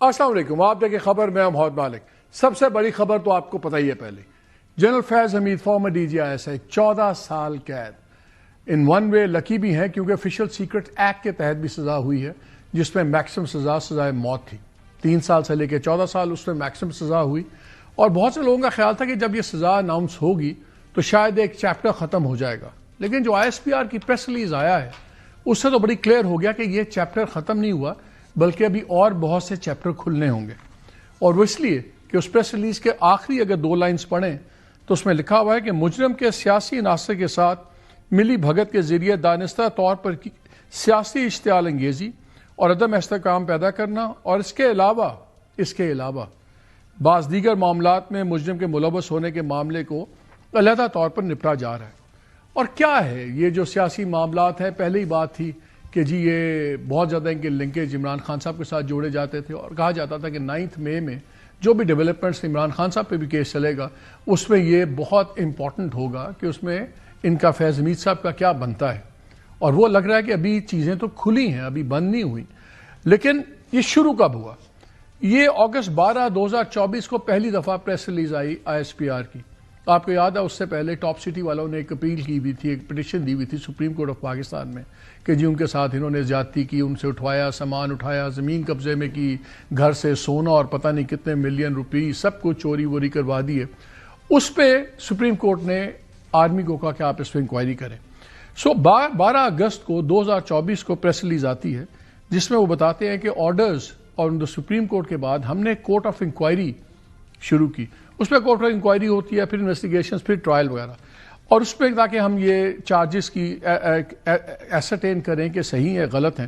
السلام علیکم، آپ دیکھیں خبر میں محمد مالک۔ سب سے بڑی خبر تو آپ کو پتہ ہی ہے پہلے، general Faiz Hameed former D G I S I 14 سال قید۔ ان ون وے لکی بھی ہیں کیونکہ آفیشیل سیکرٹ ایکٹ کے تحت بھی سزا ہوئی ہے جس میں میکسیمم سزائے موت تھی۔ 3 سال سے لے کے 14 سال اس میں میکسیمم سزا ہوئی، اور بہت سے لوگوں کا خیال تھا کہ جب یہ سزا اناؤنس ہوگی تو شاید ایک چیپٹر ختم ہو جائے گا، لیکن جو آئی ایس پی آر کی پریس ریلیز آیا ہے اس سے تو بڑی کلیئر ہو گیا کہ یہ چیپٹر ختم نہیں ہوا، بلکہ ابھی اور بہت سے چیپٹر کھلنے ہوں گے۔ اور وہ اس لیے کہ اس پریس ریلیز کے آخری اگر 2 لائنز پڑھیں تو اس میں لکھا ہوا ہے کہ مجرم کے سیاسی عناصر کے ساتھ ملی بھگت کے ذریعے دانستہ طور پر سیاسی اشتعال انگیزی اور عدم استحکام پیدا کرنا، اور اس کے علاوہ بعض دیگر معاملات میں مجرم کے ملوث ہونے کے معاملے کو علیحدہ طور پر نپٹا جا رہا ہے۔ اور کیا ہے یہ جو سیاسی معاملات ہیں؟ پہلے ہی بات تھی کہ جی یہ بہت زیادہ ان کے لنکیج عمران خان صاحب کے ساتھ جوڑے جاتے تھے، اور کہا جاتا تھا کہ 9 مئی میں جو بھی ڈیولپمنٹس عمران خان صاحب پہ بھی کیس چلے گا اس میں یہ بہت امپورٹنٹ ہوگا کہ اس میں ان کا فیض حمید صاحب کا کیا بنتا ہے۔ اور وہ لگ رہا ہے کہ ابھی چیزیں تو کھلی ہیں، ابھی بند نہیں ہوئی، لیکن یہ شروع کب ہوا؟ یہ اگست 12 2024 کو پہلی دفعہ press release I I S P are کی۔ آپ کو یاد ہے اس سے پہلے ٹاپ سٹی والوں نے ایک اپیل کی ہوئی تھی، ایک پٹیشن دی ہوئی تھی سپریم کورٹ آف پاکستان میں کہ جی ان کے ساتھ انہوں نے زیادتی کی، ان سے اٹھوایا، سامان اٹھایا، زمین قبضے میں کی، گھر سے سونا اور پتہ نہیں کتنے ملین روپی سب کچھ چوری ووری کروا دیے۔ اس پہ سپریم کورٹ نے آرمی کو کہا کہ آپ اس پہ انکوائری کریں۔ 12 اگست کو 2024 کو پریس ریلیز آتی ہے جس میں وہ بتاتے ہیں کہ آرڈرز اور سپریم کورٹ کے بعد ہم نے کورٹ آف انکوائری شروع کی۔ اس پہ کورٹ آف انکوائری ہوتی ہے، پھر انویسٹیگیشنز، پھر ٹرائل وغیرہ، اور اس پہ تاکہ ہم یہ چارجز کی ایسرٹین کریں کہ صحیح ہے غلط ہیں۔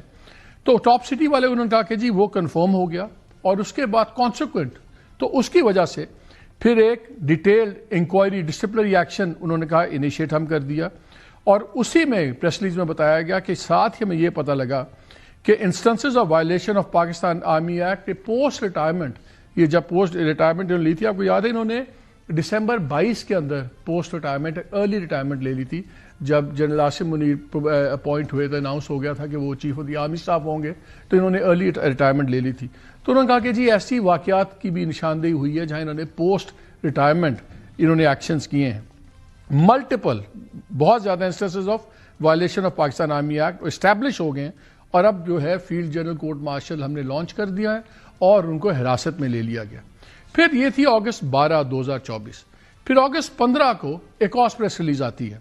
تو ٹاپ سٹی والے انہوں نے کہا کہ جی وہ کنفرم ہو گیا، اور اس کے بعد کانسیکوینٹ تو اس کی وجہ سے پھر ایک ڈیٹیلڈ انکوائری ڈسپلنری ایکشن انہوں نے کہا انیشیٹ ہم کر دیا۔ اور اسی میں پریس ریلیز میں بتایا گیا کہ ساتھ ہی ہمیں یہ پتہ لگا کہ instances of violation of Pakistan army act post retirement, یہ جب پوسٹ ریٹائرمنٹ لی تھی، آپ کو یاد ہے انہوں نے دسمبر 22 کے اندر پوسٹ ریٹائرمنٹ ارلی ریٹائرمنٹ لے لی تھی، جب جنرل عاصم منیر اپوائنٹ ہوئے تھے، اناؤنس ہو گیا تھا کہ وہ chief of the army staff ہوں گے، تو انہوں نے ارلی ریٹائرمنٹ لے لی تھی۔ تو انہوں نے کہا کہ جی ایسی واقعات کی بھی نشاندہی ہوئی ہے جہاں انہوں نے پوسٹ ریٹائرمنٹ انہوں نے ایکشنز کیے ہیں۔ ملٹیپل بہت زیادہ instances of violation of Pakistan army act establish ہو گئے ہیں، اور اب جو ہے فیلڈ جنرل کورٹ مارشل ہم نے لانچ کر دیا ہے اور ان کو حراست میں لے لیا گیا۔ پھر یہ تھی اگست 12 2024۔ پھر اگست 15 کو ایک اور پریس ریلیز آتی ہے،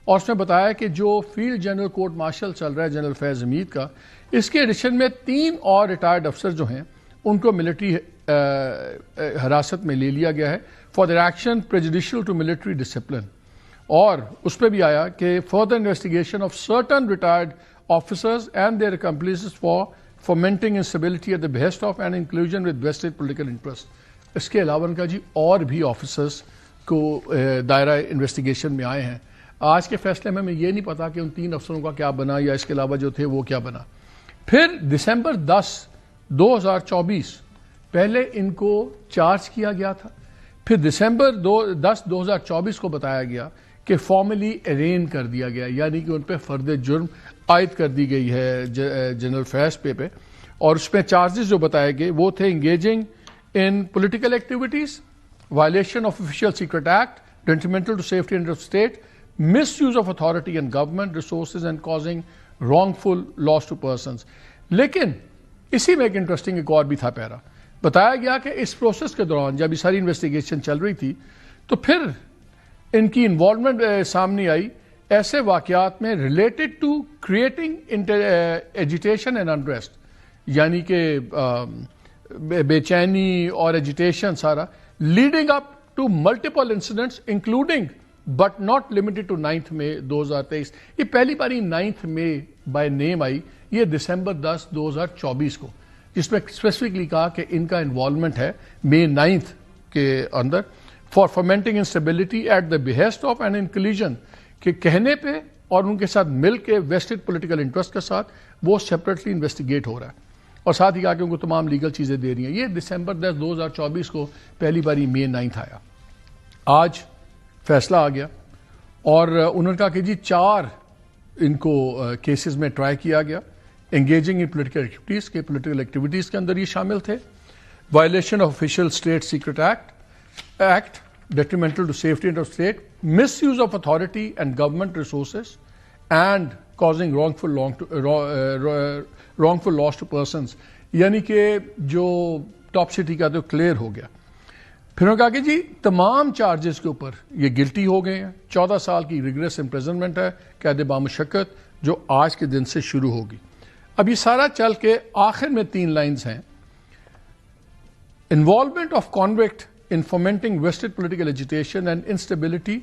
اور اس میں بتایا کہ جو فیلڈ جنرل کورٹ مارشل چل رہا ہے جنرل فیض حمید کا، اس کے ایڈیشن میں 3 اور ریٹائرڈ افسر جو ہیں ان کو ملٹری حراست میں لے لیا گیا ہے for their action prejudicial to military discipline. اور اس پہ بھی آیا کہ further investigation of certain retired officers and their accomplices for fomenting instability at the behest of and inclusion with vested political interest. اس کے علاوہ ان کا جی اور بھی آفیسرز کو دائرہ انویسٹیگیشن میں آئے ہیں۔ آج کے فیصلے میں ہمیں یہ نہیں پتا کہ ان 3 افسروں کا کیا بنا، یا اس کے علاوہ جو تھے وہ کیا بنا۔ پھر دسمبر 10 2024 پہلے ان کو چارج کیا گیا تھا، پھر دسمبر 10 2024 کو بتایا گیا کہ فارملی ارین کر دیا گیا، یعنی کہ ان پہ فرد جرم عائد کر دی گئی ہے جنرل فیض پہ اور اس میں چارجز جو بتائے گئے وہ تھے engaging in political activities, violation of official secret act, detrimental to safety and of state, misuse of authority and government resources and causing wrongful loss to persons۔ لیکن اسی میں ایک انٹرسٹنگ ایک اور بھی تھا پیرا، بتایا گیا کہ اس پروسیس کے دوران جب یہ ساری انویسٹیگیشن چل رہی تھی تو پھر ان کی انوالومنٹ سامنے آئی ایسے واقعات میں related to creating agitation and unrest, یعنی کہ بے چینی اور ایجیٹیشن سارا، leading up to multiple incidents including but not limited to 9 May 2023۔ یہ پہلی باری 9 مئی بائی نیم آئی، یہ دسمبر 10 2024 کو، جس میں اسپیسیفکلی کہا کہ ان کا انوالومنٹ ہے مئی 9 کے اندر for fomenting instability at the behest of and inclusion, کہ کہنے پہ اور ان کے ساتھ مل کے ویسٹڈ پولیٹیکل انٹرسٹ کے ساتھ وہ سیپریٹلی انویسٹیگیٹ ہو رہا ہے، اور ساتھ ہی کہا کہ ان کو تمام لیگل چیزیں دے رہی ہیں۔ یہ دسمبر 10 2024 کو پہلی باری مئی 9 آیا۔ آج فیصلہ آ گیا، اور انہوں نے کہا کہ جی 4 ان کو کیسز میں ٹرائی کیا گیا، انگیجنگ ان پولیٹیکل ایکٹیویٹیز کے اندر یہ شامل تھے۔ violation of official state secret act detrimental to safety and of state, misuse of authority and government resources, and causing wrongful loss to persons. یعنی کہ جو ٹاپ سٹی کا تو کلیئر ہو گیا. پھر انہوں نے کہا کہ جی تمام چارجز کے اوپر یہ گلٹی ہو گئے ہیں. 14 سال کی ریگریس امپریزنمنٹ ہے, قید بامشقت, جو آج کے دن سے شروع ہوگی. اب یہ سارا چل کے آخر میں 3 لائنز ہیں. Involvement of convict in fomenting vested political agitation and instability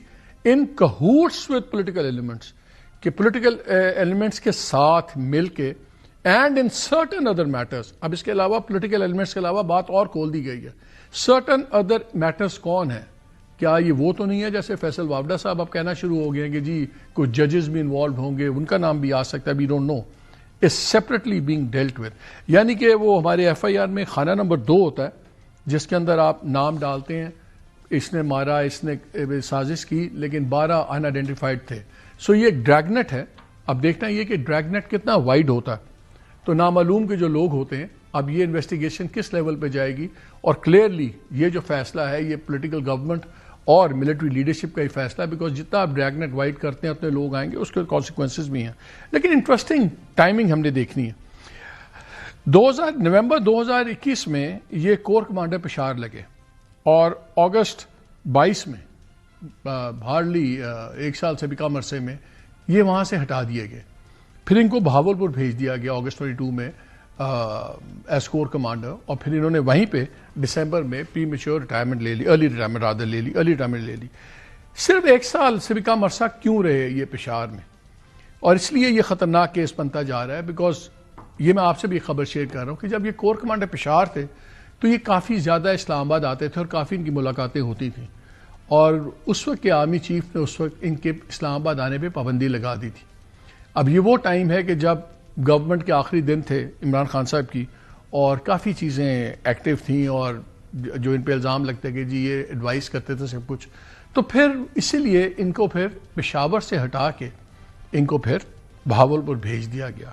in cahoots with political elements, کہ political elements کے ساتھ مل کے and in certain other matters. اب اس کے علاوہ political elements کے علاوہ بات اور کھول دی گئی ہے. certain other matters کون ہیں؟ کیا یہ وہ تو نہیں ہے جیسے فیصل وابڈا صاحب اب کہنا شروع ہو گئے ہیں کہ جی کچھ ججز بھی انوالوڈ ہوں گے, ان کا نام بھی آ سکتا ہے, we don't know. It's separately being dealt with. یعنی کہ وہ ہمارے ایف آئی آر میں خانہ نمبر 2 ہوتا ہے جس کے اندر آپ نام ڈالتے ہیں, اس نے مارا, اس نے سازش کی, لیکن 12 ان آئیڈینٹیفائڈ تھے. سو یہ ایک ڈریگ نیٹ ہے. اب دیکھنا یہ کہ ڈریگ نیٹ کتنا وائڈ ہوتا ہے, تو نامعلوم کے جو لوگ ہوتے ہیں. اب یہ انویسٹیگیشن کس لیول پہ جائے گی, اور کلیئرلی یہ جو فیصلہ ہے یہ پولیٹیکل گورنمنٹ اور ملٹری لیڈرشپ کا ہی فیصلہ ہے, بیکاز جتنا آپ ڈریگ نیٹ وائڈ کرتے ہیں اتنے لوگ آئیں گے, اس کے کانسیکوینسز بھی ہیں. لیکن انٹرسٹنگ ٹائمنگ ہم نے دیکھنی ہے. نومبر 2021 میں یہ کور کمانڈر پشاور لگے, اور اگست 22 میں ہارڈلی 1 سال سے بھی کم عرصے میں یہ وہاں سے ہٹا دیے گئے. پھر ان کو بہاولپور بھیج دیا گیا اگست 22 میں ایز کور کمانڈر, اور پھر انہوں نے وہیں پہ دسمبر میں پری میچور ریٹائرمنٹ لے لی, ارلی ریٹائرمنٹ لے لی. صرف 1 سال سے بھی کم عرصہ کیوں رہے یہ پشاور میں؟ اور اس لیے یہ خطرناک کیس بنتا جا رہا ہے, بیکاز یہ میں آپ سے بھی خبر شیئر کر رہا ہوں کہ جب یہ کور کمانڈر پشاور تھے تو یہ کافی زیادہ اسلام آباد آتے تھے اور کافی ان کی ملاقاتیں ہوتی تھیں, اور اس وقت کے آرمی چیف نے اس وقت ان کے اسلام آباد آنے پہ پابندی لگا دی تھی. اب یہ وہ ٹائم ہے کہ جب گورنمنٹ کے آخری دن تھے عمران خان صاحب کی, اور کافی چیزیں ایکٹیو تھیں, اور جو ان پہ الزام لگتے کہ جی یہ ایڈوائز کرتے تھے سب کچھ. تو پھر اسی لیے ان کو پھر پشاور سے ہٹا کے ان کو پھر بہاولپور بھیج دیا گیا.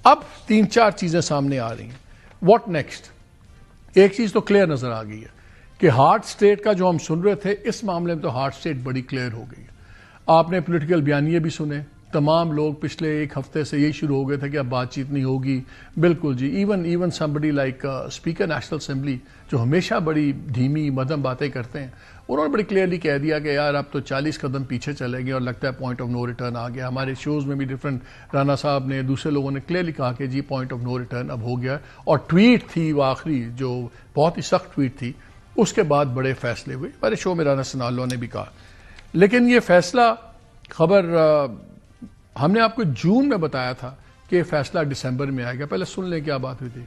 اب 3-4 چیزیں سامنے آ رہی ہیں. What next? ایک چیز تو کلیئر نظر آ گئی ہے کہ ہارٹ سٹیٹ کا جو ہم سن رہے تھے, اس معاملے میں تو ہارٹ سٹیٹ بڑی کلیئر ہو گئی ہے. آپ نے پولیٹیکل بیانیے بھی سنے, تمام لوگ پچھلے 1 ہفتے سے یہی شروع ہو گئے تھے کہ اب بات چیت نہیں ہوگی. بالکل جی, even somebody like speaker national assembly جو ہمیشہ بڑی دھیمی مدھم باتیں کرتے ہیں, انہوں نے بڑی کلیئرلی کہہ دیا کہ یار اب تو 40 قدم پیچھے چلیں گے اور لگتا ہے پوائنٹ آف نو ریٹرن آ گیا. ہمارے شوز میں بھی ڈفرینٹ رانا صاحب نے, دوسرے لوگوں نے کلیئرلی کہا کہ جی پوائنٹ آف نو ریٹرن اب ہو گیا. اور ٹویٹ تھی وہ آخری جو بہت ہی سخت ٹویٹ تھی, اس کے بعد بڑے فیصلے ہوئے. ہمارے شو میں رانا ثناءاللہ نے بھی کہا. لیکن یہ فیصلہ خبر ہم نے آپ کو جون میں بتایا تھا کہ فیصلہ دسمبر میں آئے گا. پہلے سن لیں کیا بات ہوئی تھی.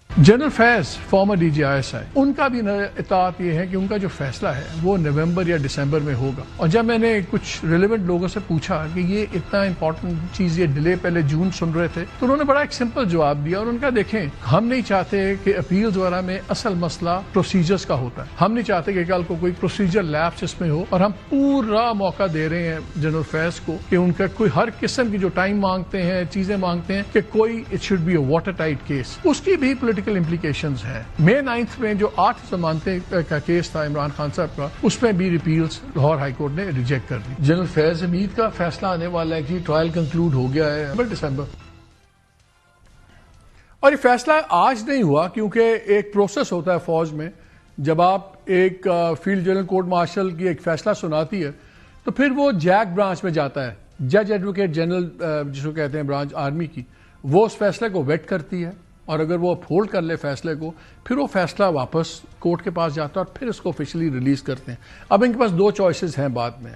General Faiz former D G I S I, ان کا بھی اطاعت یہ ہے کہ ان کا جو فیصلہ ہے وہ نومبر یا دسمبر میں ہوگا. اور جب میں نے کچھ ریلیونٹ لوگوں سے پوچھا کہ یہ اتنا امپورٹنٹ چیز, یہ ڈیلے پہلے جون سن رہے تھے, تو انہوں نے بڑا ایک سمپل جواب دیا. اور ان کا دیکھیں, ہم نہیں چاہتے کہ اپیلز وغیرہ میں اصل مسئلہ پروسیجرز کا ہوتا ہے. ہم نہیں چاہتے کہ کل کو کوئی پروسیجر لیپس اس میں ہو, اور ہم پورا موقع دے رہے ہیں جنرل فیض کو کہ ان کا کوئی ہر قسم کی جو ٹائم مانگتے ہیں, چیزیں مانگتے ہیں, کہ کوئی it should be a water tight case. اس کی بھی پولیٹیکل امپلیکیشنز ہیں. مئی 9 میں جو 8 ضمانتیں کا کیس تھا عمران خان صاحب کا, اس میں بھی ریپیلز لاہور ہائی کورٹ نے ریجیکٹ کر دی. جنرل فیض حمید کا فیصلہ آنے والا ہے کہ ٹرائل کنکلوڈ ہو گیا ہے دسمبر. اور یہ فیصلہ آج نہیں ہوا, کیونکہ ایک پروسیس ہوتا ہے فوج میں. جب آپ ایک فیلڈ جنرل کورٹ مارشل کی ایک فیصلہ سناتی ہے تو پھر وہ جیک برانچ میں جاتا ہے, جج ایڈوکیٹ جنرل جس کو کہتے ہیں برانچ آرمی کی, وہ اس فیصلے کو ویٹ کرتی ہے, اور اگر وہ اپہولڈ کر لے فیصلے کو, پھر وہ فیصلہ واپس کورٹ کے پاس جاتا ہے اور پھر اس کو آفیشلی ریلیز کرتے ہیں. اب ان کے پاس 2 چوائسز ہیں بعد میں.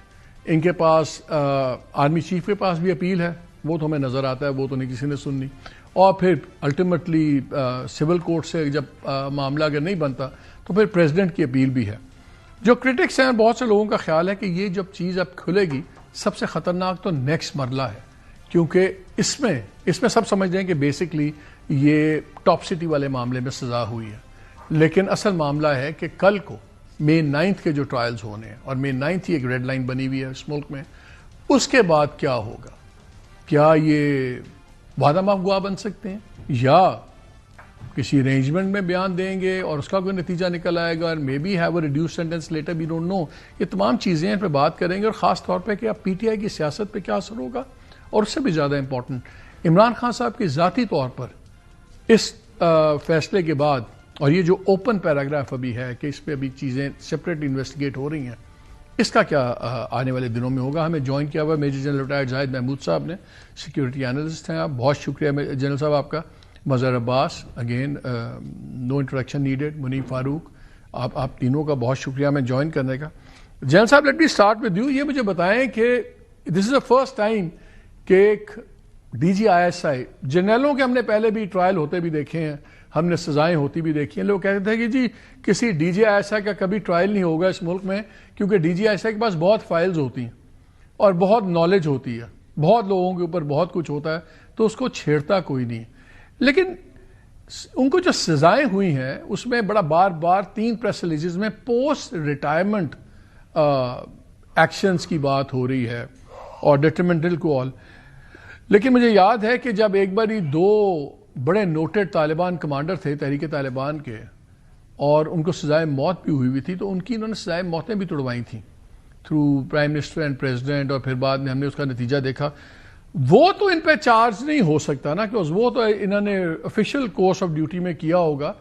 ان کے پاس آرمی چیف کے پاس بھی اپیل ہے, وہ تو ہمیں نظر آتا ہے, وہ تو نہیں کسی نے سننی. اور پھر الٹیمیٹلی سول کورٹ سے جب معاملہ اگر نہیں بنتا تو پھر پریزیڈنٹ کی اپیل بھی ہے. جو کرٹکس ہیں, بہت سے لوگوں کا خیال ہے کہ یہ جب چیز اب کھلے گی, سب سے خطرناک تو نیکسٹ مرحلہ ہے, کیونکہ اس میں سب سمجھ رہے ہیں کہ بیسکلی یہ ٹاپ سٹی والے معاملے میں سزا ہوئی ہے. لیکن اصل معاملہ ہے کہ کل کو مئی 9 کے جو ٹرائلز ہونے ہیں, اور مئی 9 ہی ایک ریڈ لائن بنی ہوئی ہے اس ملک میں, اس کے بعد کیا ہوگا؟ کیا یہ وعدہ معاف گواہ بن سکتے ہیں, یا کسی ارینجمنٹ میں بیان دیں گے اور اس کا کوئی نتیجہ نکل آئے گا, maybe have a reduced sentence later, we don't know. یہ تمام چیزیں پہ بات کریں گے, اور خاص طور پہ کہ اب پی ٹی آئی کی سیاست پہ کیا اثر ہوگا, اور اس سے بھی زیادہ امپورٹنٹ عمران خان صاحب کی ذاتی طور پر اس فیصلے کے بعد, اور یہ جو اوپن پیراگراف ابھی ہے کہ اس پہ ابھی چیزیں سپریٹ انویسٹیگیٹ ہو رہی ہیں, اس کا کیا آنے والے دنوں میں ہوگا. ہمیں جوائن کیا ہوا میجر جنرل ریٹائرڈ زاہد محمود صاحب نے, سیکیورٹی اینالسٹ ہیں آپ. بہت شکریہ جنرل صاحب آپ کا. مظہر عباس, اگین نو انٹروڈکشن نیڈیڈ. منیب فاروق, آپ تینوں کا بہت شکریہ ہمیں جوائن کرنے کا. جنرل صاحب let me start with you. یہ مجھے بتائیں کہ دس از دا فرسٹ ٹائم کہ ایک ڈی جی آئی ایس آئی, جنرلوں کے ہم نے پہلے بھی ٹرائل ہوتے بھی دیکھے ہیں, ہم نے سزائیں ہوتی بھی دیکھی ہیں. لوگ کہتے تھے کہ جی کسی ڈی جی آئی ایس آئی کا کبھی ٹرائل نہیں ہوگا اس ملک میں, کیونکہ ڈی جی آئی ایس آئی کے پاس بہت فائلز ہوتی ہیں اور بہت نالج ہوتی ہے, بہت لوگوں کے اوپر بہت کچھ ہوتا ہے, تو اس کو چھیڑتا کوئی نہیں. لیکن ان کو جو سزائیں ہوئی ہیں اس میں بڑا بار بار 3 پریس ریلیزز میں پوسٹ ریٹائرمنٹ ایکشنز کی بات ہو رہی ہے اور ڈیٹرمنٹل کو آل. لیکن مجھے یاد ہے کہ جب ایک باری 2 بڑے نوٹڈ طالبان کمانڈر تھے تحریک طالبان کے, اور ان کو سزائے موت بھی ہوئی تھی, تو ان کی انہوں نے سزائے موتیں بھی توڑوائی تھیں through prime minister and president, اور پھر بعد میں ہم نے اس کا نتیجہ دیکھا. وہ تو ان پہ چارج نہیں ہو سکتا نا, کہ وہ تو انہوں نے آفیشیل کورس آف ڈیوٹی میں کیا ہوگا.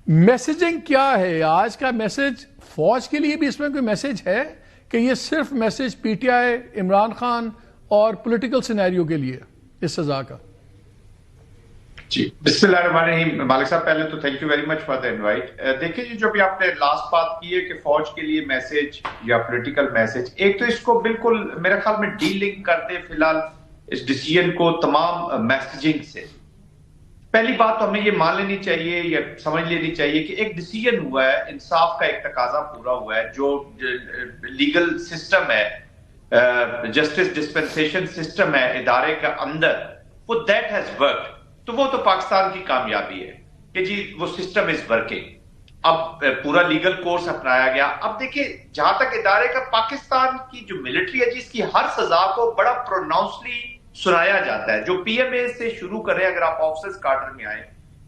میسیجنگ کیا ہے آج کا میسج؟ فوج کے لیے بھی اس میں کوئی میسج ہے کہ یہ صرف message P T I, Imran Khan اور پولیٹیکل سینیریو کے لیے اس سزا کا؟ جی بسم اللہ الرحمن الرحیم. مالک صاحب پہلے تو thank you very much for the invite. دیکھیں جی جو بھی آپ نے لاسٹ بات کی ہے کہ فوج کے لیے میسج یا پولیٹیکل میسج, ایک تو اس کو بالکل میرے خیال میں ڈی لنک کر دے فی الحال اس ڈیسیژن کو تمام میسیجنگ سے. پہلی بات تو ہمیں یہ مان لینی چاہیے یا سمجھ لینی چاہیے کہ ایک ڈیسیژن ہوا ہے, انصاف کا ایک تقاضا پورا ہوا ہے, جو لیگل سسٹم ہے, جسٹس ڈسپنسیشن سسٹم ہے ادارے کا اندر, وہ دیٹ ہیز ورکڈ. تو وہ تو پاکستان کی کامیابی ہے کہ جی وہ سسٹم از ورکنگ. اب پورا لیگل کورس اپنایا گیا. اب دیکھیں جہاں تک ادارے کا, پاکستان کی جو ملٹری ہے جس کی ہر سزا کو بڑا پروناؤنسلی سنایا جاتا ہے. جو پی ایم اے سے شروع کریں, اگر آپ آفیسرز کارڈر میں آئیں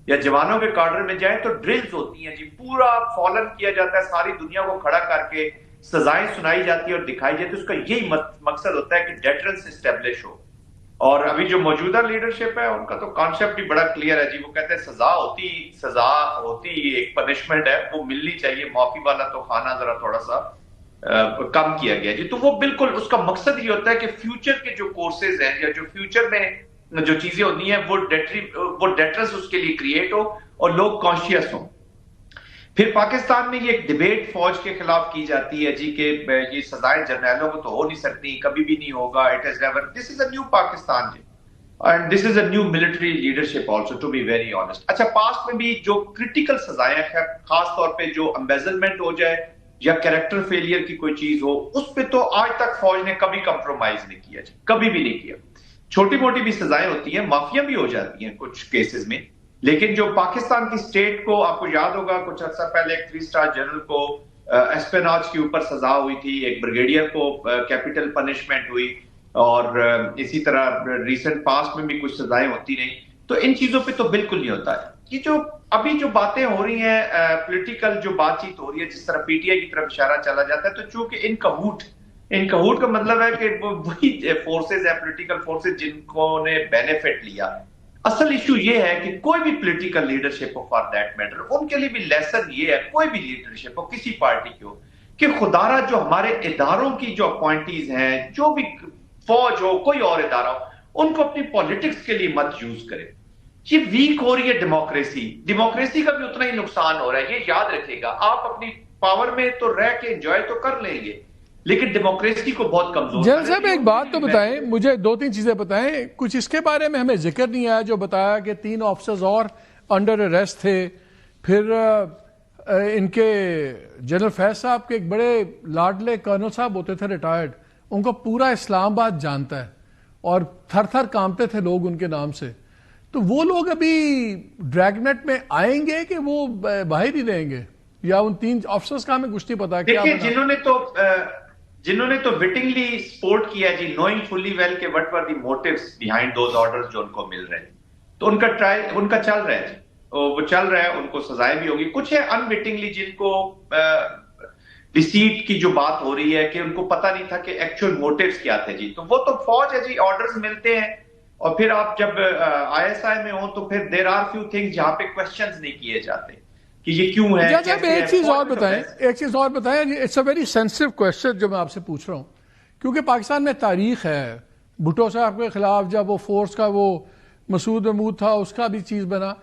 یا جوانوں کے کارڈر میں جائیں تو ڈرلز ہوتی ہیں جی, پورا فالن کیا جاتا ہے, ساری دنیا کو کھڑا کر کے سزائیں سنائی جاتی ہے اور دکھائی جاتی ہے. اس کا یہی مقصد ہوتا ہے کہ ڈیٹرنس اسٹیبلش ہو. اور ابھی جو موجودہ لیڈرشپ ہے ان کا تو کانسیپٹ بھی بڑا کلیئر ہے جی. وہ کہتے ہیں سزا ہوتی ایک پنشمنٹ ہے, وہ ملنی چاہیے. معافی والا تو کھانا ذرا تھوڑا سا کم کیا گیا جی. تو وہ بالکل اس کا مقصد یہ ہوتا ہے کہ فیوچر کے جو کورسز ہیں یا جو فیوچر میں جو چیزیں ہوتی ہیں وہ ڈیٹرنس اس کے لیے کریٹ ہو اور لوگ کانشیس ہوں. پھر پاکستان میں یہ ایک ڈیبیٹ فوج کے خلاف کی جاتی ہے جی کہ یہ سزائیں جرنیلوں کو تو ہو نہیں سکتی, کبھی بھی نہیں ہوگا. It is never. This is a new Pakistan جی, and this is a new military leadership also to be very honest. اچھا پاسٹ میں بھی جو کریٹیکل سزائیں ہیں, خاص طور پہ جو امبیزلمنٹ ہو جائے یا کیریکٹر فیلئر کی کوئی چیز ہو, اس پہ تو آج تک فوج نے کبھی کمپرومائز نہیں کیا جی, کبھی بھی نہیں کیا. چھوٹی موٹی بھی سزائیں ہوتی ہیں, معافیاں بھی ہو جاتی ہیں کچھ کیسز میں, لیکن جو پاکستان کی سٹیٹ کو, آپ کو یاد ہوگا کچھ عرصہ پہلے ایک 3 اسٹار جنرل کو اسپیناج کے اوپر سزا ہوئی تھی, ایک بریگیڈیئر کو کیپٹل پنشمنٹ ہوئی, اور اسی طرح ریسنٹ پاسٹ میں بھی کچھ سزائیں ہوتی نہیں. تو ان چیزوں پہ تو بالکل نہیں ہوتا ہے. یہ جو ابھی جو باتیں ہو رہی ہیں, پولیٹیکل جو بات چیت ہو رہی ہے, جس طرح پی ٹی آئی کی طرف اشارہ چلا جاتا ہے, تو چونکہ ان کہوٹ کا مطلب ہے کہ وہی فورسز ہیں, پولیٹیکل فورسز جن کو نے بینیفٹ لیا. اصل ایشو یہ ہے کہ کوئی بھی پولیٹیکل لیڈرشپ ہو فار دیٹ میٹر, ان کے لیے بھی لیسن یہ ہے, کوئی بھی لیڈرشپ ہو کسی پارٹی کی ہو, کہ خدارہ جو ہمارے اداروں کی جو اپوائنٹیز ہیں, جو بھی فوج ہو کوئی اور ادارہ ہو, ان کو اپنی پالیٹکس کے لیے مت یوز کرے. یہ ویک ہو رہی ہے ڈیموکریسی کا بھی اتنا ہی نقصان ہو رہا ہے. یہ یاد رکھے گا, آپ اپنی پاور میں تو رہ کے انجوائے تو کر لیں گے, لیکن ڈیموکریسی کو بہت کمزور. جنرل صاحب ایک بات تو بتائیں, مجھے 2-3 چیزیں بتائیں. کچھ اس کے بارے میں ہمیں ذکر نہیں آیا جو بتایا کہ 3 آفیسرز اور انڈر اریسٹ تھے. پھر ان کے جنرل فیض صاحب کے ایک بڑے لاڈلے کرنل صاحب ہوتے تھے ریٹائرڈ, ان کو پورا اسلام آباد جانتا ہے اور تھر تھر کانپتے تھے لوگ ان کے نام سے. تو وہ لوگ ابھی ڈریگ نیٹ میں آئیں گے کہ وہ باہر ہی رہیں گے, یا ان 3 آفیسرز کا ہمیں کچھ نہیں پتا کیا بنا؟ جنہوں نے تو وٹنگلی سپورٹ کیا جی, نوئنگ فلی ویل کہ what were the motives behind those orders جو ان کو مل رہے ہیں, تو ان کا ٹرائل ان کا چل رہا ہے جی. وہ چل رہا ہے, ان کو سزائیں بھی ہوگی. کچھ ہے انوٹنگلی جن کو ڈیسیٹ کی جو بات ہو رہی ہے کہ ان کو پتہ نہیں تھا کہ ایکچوئل موٹیوز کیا تھے جی, تو وہ تو فوج ہے جی, آرڈرز ملتے ہیں, اور پھر آپ جب آئی ایس آئی میں ہوں تو پھر دیر آر فیو تھنگز جہاں پہ کوشچنز نہیں کیے جاتے کہ یہ کیوں ہے. ایک چیز اور بتائیں, it's a very sensitive question جو میں آپ سے پوچھ رہا ہوں, کیونکہ پاکستان میں تاریخ ہے, بھٹو صاحب کے خلاف جب وہ فورس کا وہ مسعود محمود تھا اس کا بھی چیز بنا.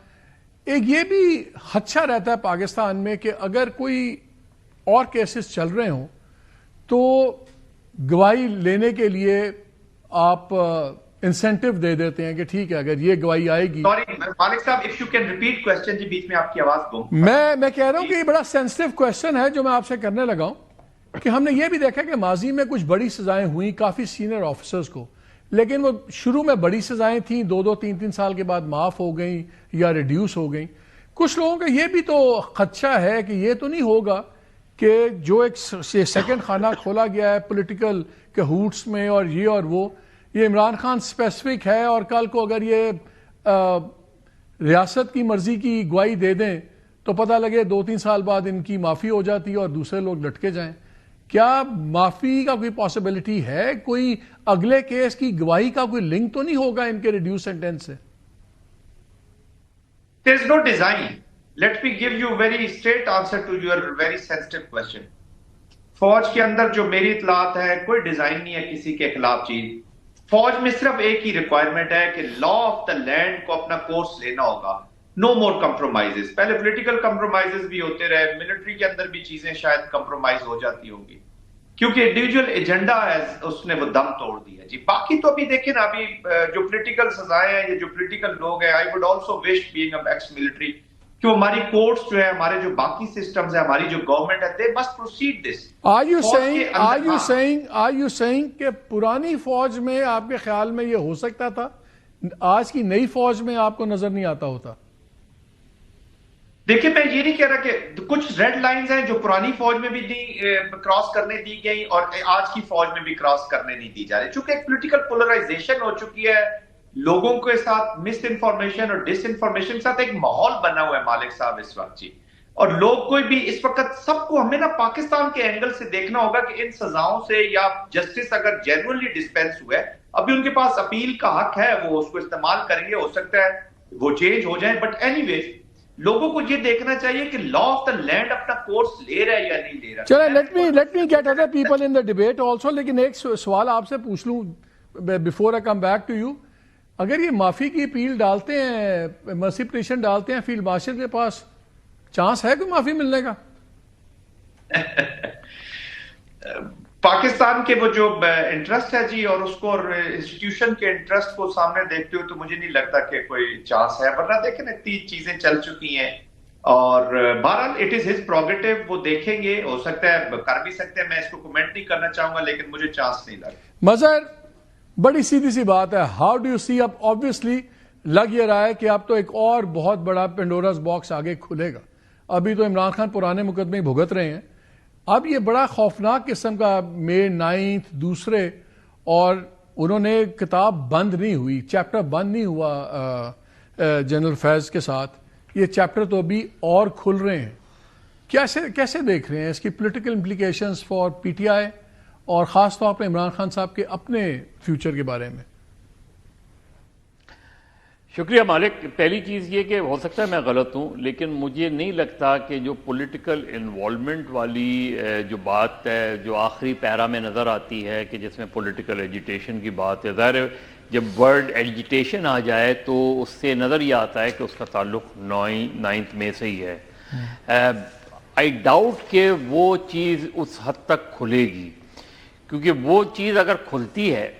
ایک یہ بھی خدشہ رہتا ہے پاکستان میں کہ اگر کوئی اور کیسز چل رہے ہوں تو گواہی لینے کے لیے آپ انسینٹیو دے دیتے ہیں کہ ٹھیک ہے اگر یہ گواہی آئے گی. سوری مالک صاحب, if you can repeat question جی, بیچ میں آپ کی آواز گم. میں کہہ رہا ہوں کہ یہ بڑا سینسٹیو کوسچن ہے جو میں آپ سے کرنے لگا ہوں کہ ہم نے یہ بھی دیکھا کہ ماضی میں کچھ بڑی سزائیں ہوئیں کافی سینئر آفیسرز کو, لیکن وہ شروع میں بڑی سزائیں تھیں, 2-3 سال کے بعد معاف ہو گئیں یا ریڈیوس ہو گئیں. کچھ لوگوں کا یہ بھی تو خدشہ ہے کہ یہ تو نہیں ہوگا کہ جو ایک سیکنڈ خانہ کھولا گیا ہے پولیٹیکل کہوٹس میں اور وہ, یہ عمران خان اسپیسیفک ہے, اور کل کو اگر یہ ریاست کی مرضی کی گواہی دے دیں تو پتہ لگے 2-3 سال بعد ان کی معافی ہو جاتی ہے اور دوسرے لوگ لٹکے جائیں. کیا معافی کا کوئی پاسبلٹی ہے؟ کوئی اگلے کیس کی گواہی کا کوئی لنک تو نہیں ہوگا ان کے ریڈیوس سینٹینس سے؟ There is no design. Let me give you a very straight answer to your very sensitive question. فوج کے اندر جو میری اطلاعات ہے کوئی ڈیزائن نہیں ہے کسی کے خلاف چیز. فوج میں صرف ایک ہی ریکوائرمنٹ ہے کہ لا آف دا لینڈ کو اپنا کورس لینا ہوگا. نو مور کمپرومائزز. پہلے پولیٹیکل کمپرومائزز بھی ہوتے رہے, ملٹری کے اندر بھی چیزیں شاید کمپرومائز ہو جاتی ہوں گی کیونکہ انڈیویجول ایجنڈا ہے, اس نے وہ دم توڑ دیا جی. باقی تو ابھی دیکھیں نا, ابھی جو پولیٹیکل سزائیں ہیں, یہ جو پولیٹیکل لوگ ہیں, I would also wish being x military کہ ہماری کورٹس جو ہے, ہمارے جو باقی سسٹمز ہیں, ہماری جو گورنمنٹ ہے, they must proceed this. Are you saying کہ پرانی فوج میں آپ کے خیال میں یہ ہو سکتا تھا, آج کی نئی فوج میں آپ کو نظر نہیں آتا ہوتا؟ دیکھیں میں یہ نہیں کہہ رہا کہ کچھ ریڈ لائنز ہیں جو پرانی فوج میں بھی نہیں کراس کرنے دی گئی اور آج کی فوج میں بھی کراس کرنے نہیں دی جا رہی, چونکہ ایک پولیٹیکل پولرائزیشن ہو چکی ہے, لوگوں کے ساتھ مس انفارمیشن اور ڈس انفارمیشن کے ساتھ ایک ماحول بنا ہوا ہے مالک صاحب اس وقت جی. اور لوگ کوئی بھی اس وقت سب کو ہمیں نا پاکستان کے اینگل سے دیکھنا ہوگا کہ ان سزاؤں سے یا جسٹس اگر جینوئنلی ڈسپینس ہوا ہے, ابھی ان کے پاس اپیل کا حق ہے, وہ اس کو استعمال کریں گے, ہو سکتا ہے وہ چینج ہو جائیں, بٹ اینی ویز لوگوں کو یہ دیکھنا چاہیے کہ لا آف دا لینڈ اپنا کورس لے رہا ہے یا نہیں لے رہا. چلیں let me get other people in the debate also, لیکن ایک سوال آپ سے پوچھ لوں before I come back to you. اگر یہ معافی کی اپیل ڈالتے ہیں, مرسی پٹیشن ڈالتے ہیں, فیلڈ مارشل کے پاس چانس ہے کوئی معافی ملنے کا؟ پاکستان کے وہ جو انٹرسٹ ہے جی, اور اس کو اور انسٹیٹیوشن کے انٹرسٹ کو سامنے دیکھتے ہوئے تو مجھے نہیں لگتا کہ کوئی چانس ہے. ورنہ دیکھیں اتنی چیزیں چل چکی ہیں, اور بہرحال اٹ از ہز پروگیٹو, وہ دیکھیں گے, ہو سکتا ہے کر بھی سکتے ہیں, میں اس کو کمنٹ نہیں کرنا چاہوں گا, لیکن مجھے چانس نہیں لگتا. مظہر بڑی سیدھی سی بات ہے, ہاؤ ڈو یو سی, اب آبویسلی لگ یہ رہا ہے کہ اب تو ایک اور بہت بڑا پینڈوراز باکس آگے کھلے گا. ابھی تو عمران خان پرانے مقدمے بھگت رہے ہیں, اب یہ بڑا خوفناک قسم کا May 9 دوسرے, اور انہوں نے کتاب بند نہیں ہوئی, چیپٹر بند نہیں ہوا جنرل فیض کے ساتھ, یہ چیپٹر تو ابھی اور کھل رہے ہیں. کیسے دیکھ رہے ہیں اس کی political implications for P T آئی اور خاص طور پہ عمران خان صاحب کے اپنے فیوچر کے بارے میں؟ شکریہ مالک. پہلی چیز یہ کہ ہو سکتا ہے میں غلط ہوں, لیکن مجھے نہیں لگتا کہ جو پولیٹیکل انوالومنٹ والی جو بات ہے جو آخری پیرا میں نظر آتی ہے کہ جس میں پولیٹیکل ایجیٹیشن کی بات ہے, ظاہر ہے جب ورڈ ایجیٹیشن آ جائے تو اس سے نظر یہ آتا ہے کہ اس کا تعلق 9 مئی سے ہی ہے. آئی ڈاؤٹ کہ وہ چیز اس حد تک کھلے گی, کیونکہ وہ چیز اگر کھلتی ہے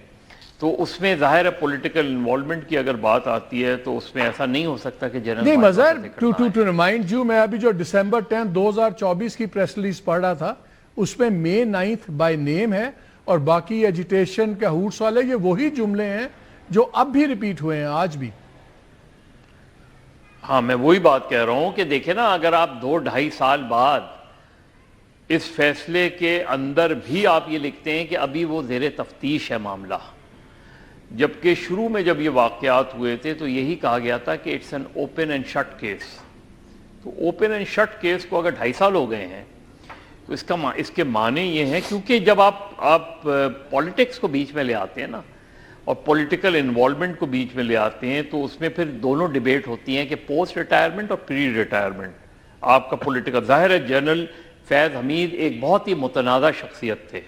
تو اس میں ظاہر ہے پولیٹیکل انوالومنٹ کی اگر بات آتی ہے تو اس میں ایسا نہیں ہو سکتا کہ جنرل نہیں. مظہر ٹو ریمائنڈ یو, میں ابھی جو December 10, 2024 کی پریس ریلیز پڑھ رہا تھا, اس میں May 9 بائی نیم ہے, اور باقی ایجیٹیشن کا ہوٹس والے یہ وہی جملے ہیں جو اب بھی ریپیٹ ہوئے ہیں آج بھی. ہاں میں وہی بات کہہ رہا ہوں کہ دیکھیں نا, اگر آپ 2-2.5 سال بعد اس فیصلے کے اندر بھی آپ یہ لکھتے ہیں کہ ابھی وہ زیر تفتیش ہے معاملہ, جبکہ شروع میں جب یہ واقعات ہوئے تھے تو یہی کہا گیا تھا کہ it's an open and shut case. تو اوپن اینڈ شٹ کیس کو اگر 2.5 سال ہو گئے ہیں تو اس کے معنی یہ ہیں، کیونکہ جب آپ پولیٹکس کو بیچ میں لے آتے ہیں نا اور پولیٹیکل انوالومنٹ کو بیچ میں لے آتے ہیں تو اس میں پھر دونوں ڈیبیٹ ہوتی ہیں کہ پوسٹ ریٹائرمنٹ اور پری ریٹائرمنٹ آپ کا پولیٹیکل. ظاہر ہے جنرل فیض حمید ایک بہت ہی متنازع شخصیت تھے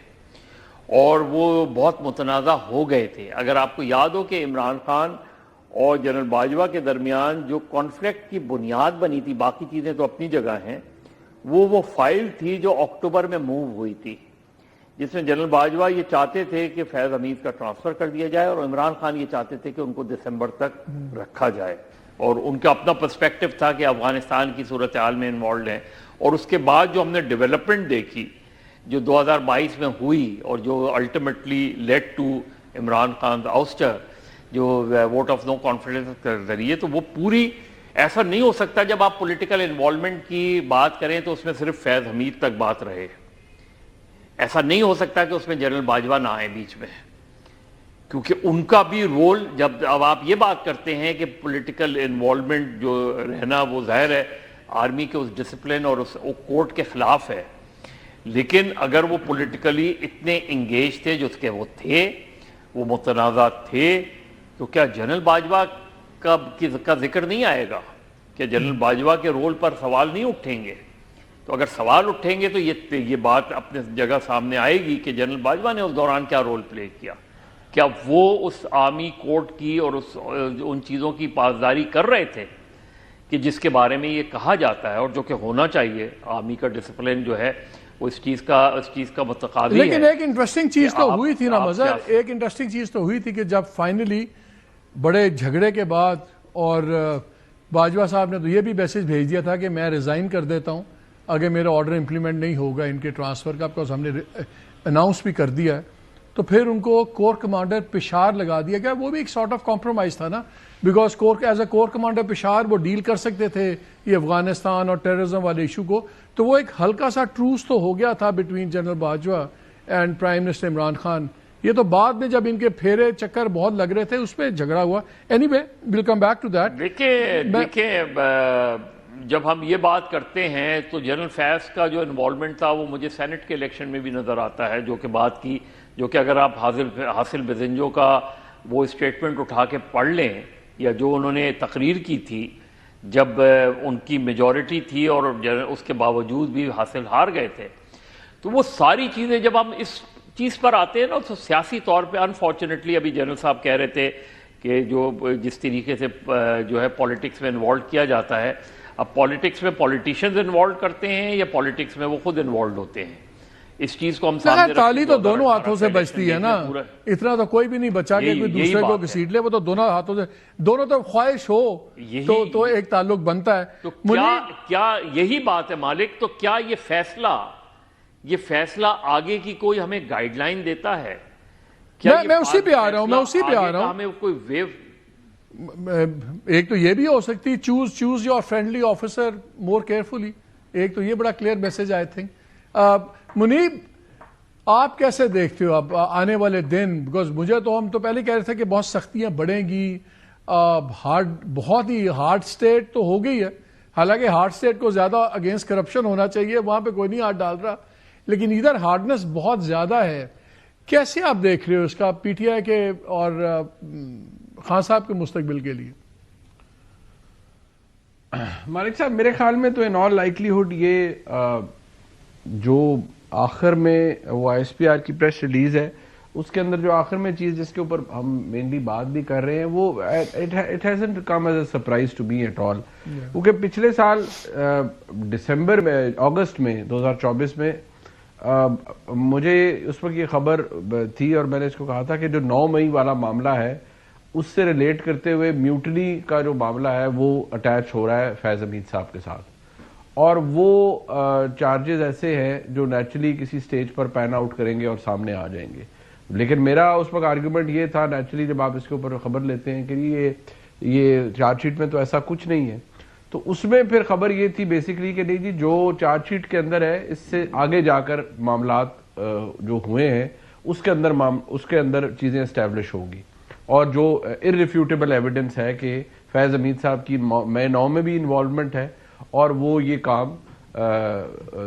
اور وہ بہت متنازع ہو گئے تھے. اگر آپ کو یاد ہو کہ عمران خان اور جنرل باجوہ کے درمیان جو کانفلکٹ کی بنیاد بنی تھی، باقی چیزیں تو اپنی جگہ ہیں، وہ فائل تھی جو اکتوبر میں موو ہوئی تھی، جس میں جنرل باجوہ یہ چاہتے تھے کہ فیض حمید کا ٹرانسفر کر دیا جائے اور عمران خان یہ چاہتے تھے کہ ان کو دسمبر تک رکھا جائے، اور ان کا اپنا پرسپیکٹو تھا کہ افغانستان کی صورتحال میں انوالوڈ ہیں. اور اس کے بعد جو ہم نے ڈیولپمنٹ دیکھی جو 2022 میں ہوئی اور جو ultimately lead to Imran Khan ouster جو ووٹ آف نو کانفیڈنس کے ذریعے، تو وہ پوری ایسا نہیں ہو سکتا جب آپ پولیٹیکل انوالومنٹ کی بات کریں تو اس میں صرف فیض حمید تک بات رہے. ایسا نہیں ہو سکتا کہ اس میں جنرل باجوہ نہ آئے بیچ میں، کیونکہ ان کا بھی رول اب آپ یہ بات کرتے ہیں کہ پولیٹیکل انوالومنٹ جو رہنا وہ ظاہر ہے آرمی کے اس ڈسپلن اور اس کوڈ کے خلاف ہے، لیکن اگر وہ پولیٹیکلی اتنے انگیج تھے جو کہ وہ تھے، وہ متنازع تھے، تو کیا جنرل باجوہ کا ذکر نہیں آئے گا؟ کہ جنرل باجوہ کے رول پر سوال نہیں اٹھیں گے؟ تو اگر سوال اٹھیں گے تو یہ بات اپنے جگہ سامنے آئے گی کہ جنرل باجوہ نے اس دوران کیا رول پلے کیا. کیا وہ اس آرمی کوڈ کی اور ان چیزوں کی پاسداری کر رہے تھے کہ جس کے بارے میں یہ کہا جاتا ہے اور جو کہ ہونا چاہیے؟ آرمی کا ڈسپلن جو ہے وہ اس چیز کا متقاضی ہے. لیکن ایک انٹرسٹنگ چیز تو ہوئی تھی نا مظہر، ایک انٹرسٹنگ چیز تو ہوئی تھی کہ جب فائنلی بڑے جھگڑے کے بعد اور باجوہ صاحب نے تو یہ بھی میسج بھیج دیا تھا کہ میں ریزائن کر دیتا ہوں اگر میرا آرڈر امپلیمنٹ نہیں ہوگا ان کے ٹرانسفر کا، بیکاز ہم نے اناؤنس بھی کر دیا ہے. تو پھر ان کو کور کمانڈر پشاور لگا دیا گیا. وہ بھی ایک سارٹ آف کمپرومائز تھا نا، because as a corps commander Peshawar وہ ڈیل کر سکتے تھے یہ افغانستان اور ٹیررزم والے ایشو کو. تو وہ ایک ہلکا سا ٹروس تو ہو گیا تھا between general Bajwa and prime minister Imran Khan. یہ تو بعد میں جب ان کے پھیرے چکر بہت لگ رہے تھے اس پہ جھگڑا ہوا. Anyway we'll come back to that. دیکھیں جب ہم یہ بات کرتے ہیں تو جنرل فیض کا جو انوالومنٹ تھا وہ مجھے سینٹ کے الیکشن میں بھی نظر آتا ہے، جو کہ اگر آپ حاصل بزنجو کا وہ اسٹیٹمنٹ اٹھا کے پڑھ لیں یا جو انہوں نے تقریر کی تھی جب ان کی میجورٹی تھی اور اس کے باوجود بھی حاصل ہار گئے تھے، تو وہ ساری چیزیں جب ہم اس چیز پر آتے ہیں نا تو سیاسی طور پہ انفارچونیٹلی ابھی جنرل صاحب کہہ رہے تھے کہ جس طریقے سے جو ہے پالیٹکس میں انوالو کیا جاتا ہے، اب پالیٹکس میں پولیٹیشینز انوالو کرتے ہیں یا پالیٹکس میں وہ خود انوالو ہوتے ہیں، اس چیز کو ہم سامنے تالی تو دونوں ہاتھوں سے بچتی ہے نا. اتنا تو کوئی بھی نہیں بچا کہ کوئی دوسرے کو گھسیٹ لے، وہ تو دونوں ہاتھوں سے، دونوں تو خواہش ہو تو ایک تعلق بنتا ہے. تو کیا یہی بات ہے مالک؟ تو کیا یہ فیصلہ آگے کی کوئی ہمیں گائیڈ لائن دیتا ہے؟ میں اسی پہ آ رہا ہوں ہمیں کوئی ویو ایک تو یہ بھی ہو سکتی choose your friendly officer more carefully. ایک تو یہ بڑا کلیئر میسج آئی تھنک. منیب آپ کیسے دیکھتے ہو اب آنے والے دن؟ بیکاز مجھے تو ہم تو پہلے کہہ رہے تھے کہ بہت سختیاں بڑھیں گی، بہت ہی ہارڈ سٹیٹ تو ہو گئی ہے، حالانکہ ہارڈ سٹیٹ کو زیادہ اگینسٹ کرپشن ہونا چاہیے، وہاں پہ کوئی نہیں ہاتھ ڈال رہا، لیکن ادھر ہارڈنس بہت زیادہ ہے. کیسے آپ دیکھ رہے ہو اس کا پی ٹی آئی کے اور خان صاحب کے مستقبل کے لیے؟ مالک صاحب میرے خیال میں تو ان آل لائکلیہڈ یہ جو آخر میں وہ ایس پی آر کی پریس ریلیز ہے اس کے اندر جو آخر میں چیز جس کے اوپر ہم مینلی بات بھی کر رہے ہیں وہ it hasn't come as a surprise to me at all, کیونکہ پچھلے سال دسمبر میں اگست میں 2024 میں مجھے اس وقت یہ خبر تھی اور میں نے اس کو کہا تھا کہ جو 9 مئی والا معاملہ ہے اس سے ریلیٹ کرتے ہوئے میوٹنی کا جو معاملہ ہے وہ اٹیچ ہو رہا ہے فیض حمید صاحب کے ساتھ، اور وہ چارجز ایسے ہیں جو نیچرلی کسی سٹیج پر پین آؤٹ کریں گے اور سامنے آ جائیں گے. لیکن میرا اس وقت آرگیومنٹ یہ تھا، نیچرلی جب آپ اس کے اوپر خبر لیتے ہیں کہ یہ چارج شیٹ میں تو ایسا کچھ نہیں ہے، تو اس میں پھر خبر یہ تھی بیسیکلی کہ نہیں جی جو چارج شیٹ کے اندر ہے اس سے آگے جا کر معاملات جو ہوئے ہیں اس کے اندر چیزیں اسٹیبلش ہوگی، اور جو ارریفیوٹیبل ایویڈنس ہے کہ فیض حمید صاحب کی 9 میں بھی انوالومنٹ ہے اور وہ یہ کام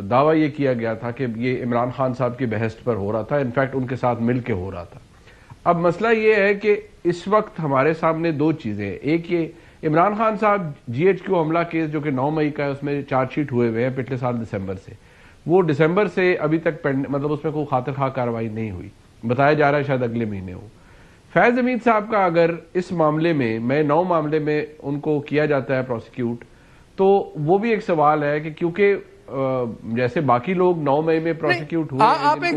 دعویٰ یہ کیا گیا تھا کہ یہ عمران خان صاحب کی بہشت پر ہو رہا تھا، انفیکٹ ان کے ساتھ مل کے ہو رہا تھا۔ اب مسئلہ یہ ہے کہ اس وقت ہمارے سامنے دو چیزیں ہیں، ایک یہ عمران خان صاحب جی ایچ کیو حملہ کیس جو کہ 9 مئی کا ہے، اس میں چارج شیٹ ہوئے ہوئے ہیں پچھلے سال دسمبر سے، وہ دسمبر سے ابھی تک مطلب اس میں کوئی خاطر خواہ کارروائی نہیں ہوئی، بتایا جا رہا ہے شاید اگلے مہینے ہو۔ فیض حمید صاحب کا اگر اس معاملے میں 9 معاملے میں ان کو کیا جاتا ہے پروسیکیوٹ، تو وہ بھی ایک سوال ہے کہ کیونکہ جیسے باقی لوگ 9 مئی میں پروسیکیوٹ ہوئے، آپ ایک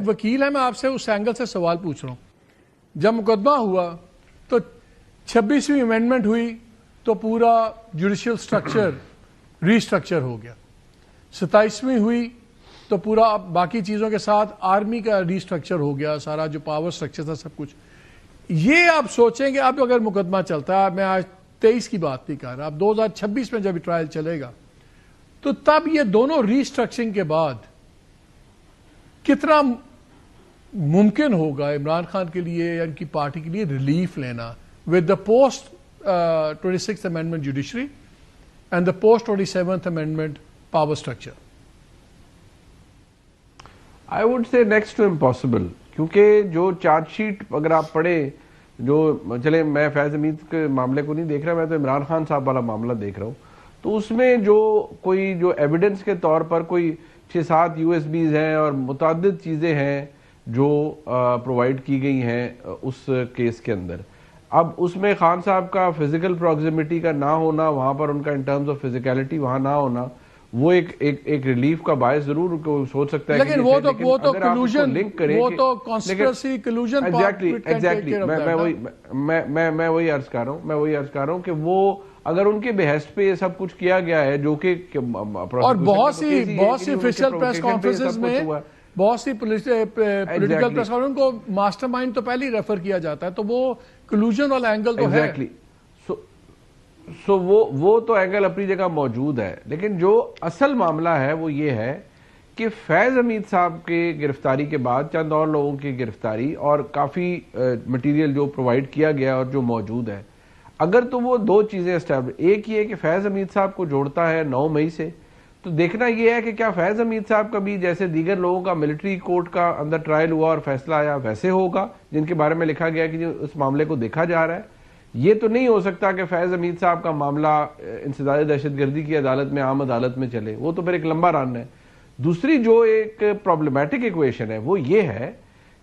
وکیل ہیں، میں آپ سے اس اینگل سے سوال پوچھ رہا ہوں۔ جب مقدمہ ہوا تو 26ویں امینڈمنٹ ہوئی تو پورا جوڈیشل سٹرکچر ری اسٹرکچر ہو گیا، 27ویں ہوئی تو پورا باقی چیزوں کے ساتھ آرمی کا ری اسٹرکچر ہو گیا، سارا جو پاور اسٹرکچر تھا سب کچھ۔ یہ آپ سوچیں کہ اب اگر مقدمہ چلتا ہے، میں آج 23 کی بات نہیں کر رہا، اب 2026 میں جب ٹرائل چلے گا تو تب یہ دونوں ری اسٹرکچرنگ کے بعد کتنا ممکن ہوگا عمران خان کے لیے یا ان کی پارٹی کے لیے ریلیف لینا with the post 26th amendment judiciary and the post 27th amendment power structure? I would say next to impossible, کیونکہ جو چارج شیٹ اگر آپ پڑھیں، جو چلے میں فیض حمید کے معاملے کو نہیں دیکھ رہا، میں تو عمران خان صاحب والا معاملہ دیکھ رہا ہوں، تو اس میں جو ایویڈنس کے طور پر کوئی 6-7 USB ہیں اور متعدد چیزیں ہیں جو پرووائڈ کی گئی ہیں اس کیس کے اندر۔ اب اس میں خان صاحب کا فزیکل پروگزیمیٹی کا نہ ہونا، وہاں پر ان کا ان ٹرمز آف فزیکلٹی وہاں نہ ہونا، وہ ایک ریلیف کا باعث ضرور سوچ سکتا ہے، لیکن وہ تو کلوژن، وہ تو کانسپریسی کلوژن، ایگزیکٹلی میں وہی عرض کر رہا ہوں کہ وہ اگر ان کے بحث پہ یہ سب کچھ کیا گیا ہے جو کہ اور بہت سی آفیشیل پریس کانفرنسز میں بہت سی پولیٹیکل پریس کانفرنس کو ماسٹر مائنڈ تو پہلے ہی ریفر کیا جاتا ہے، تو وہ کلوژن والا اینگل تو ہے۔ سو وہ تو اینگل اپنی جگہ موجود ہے، لیکن جو اصل معاملہ ہے وہ یہ ہے کہ فیض حمید صاحب کے گرفتاری کے بعد چند اور لوگوں کی گرفتاری اور کافی مٹیریل جو پرووائڈ کیا گیا اور جو موجود ہے، اگر تو وہ دو چیزیں اسٹیبلش، ایک یہ کہ فیض حمید صاحب کو جوڑتا ہے 9 مئی سے، تو دیکھنا یہ ہے کہ کیا فیض حمید صاحب کا بھی جیسے دیگر لوگوں کا ملٹری کورٹ کا اندر ٹرائل ہوا اور فیصلہ آیا ویسے ہوگا جن کے بارے میں لکھا گیا کہ اس معاملے کو دیکھا جا رہا ہے۔ یہ تو نہیں ہو سکتا کہ فیض حمید صاحب کا معاملہ انسداد دہشت گردی کی عدالت میں، عام عدالت میں چلے، وہ تو پھر ایک لمبا رن ہے۔ دوسری جو ایک پرابلمٹک ایکویشن ہے وہ یہ ہے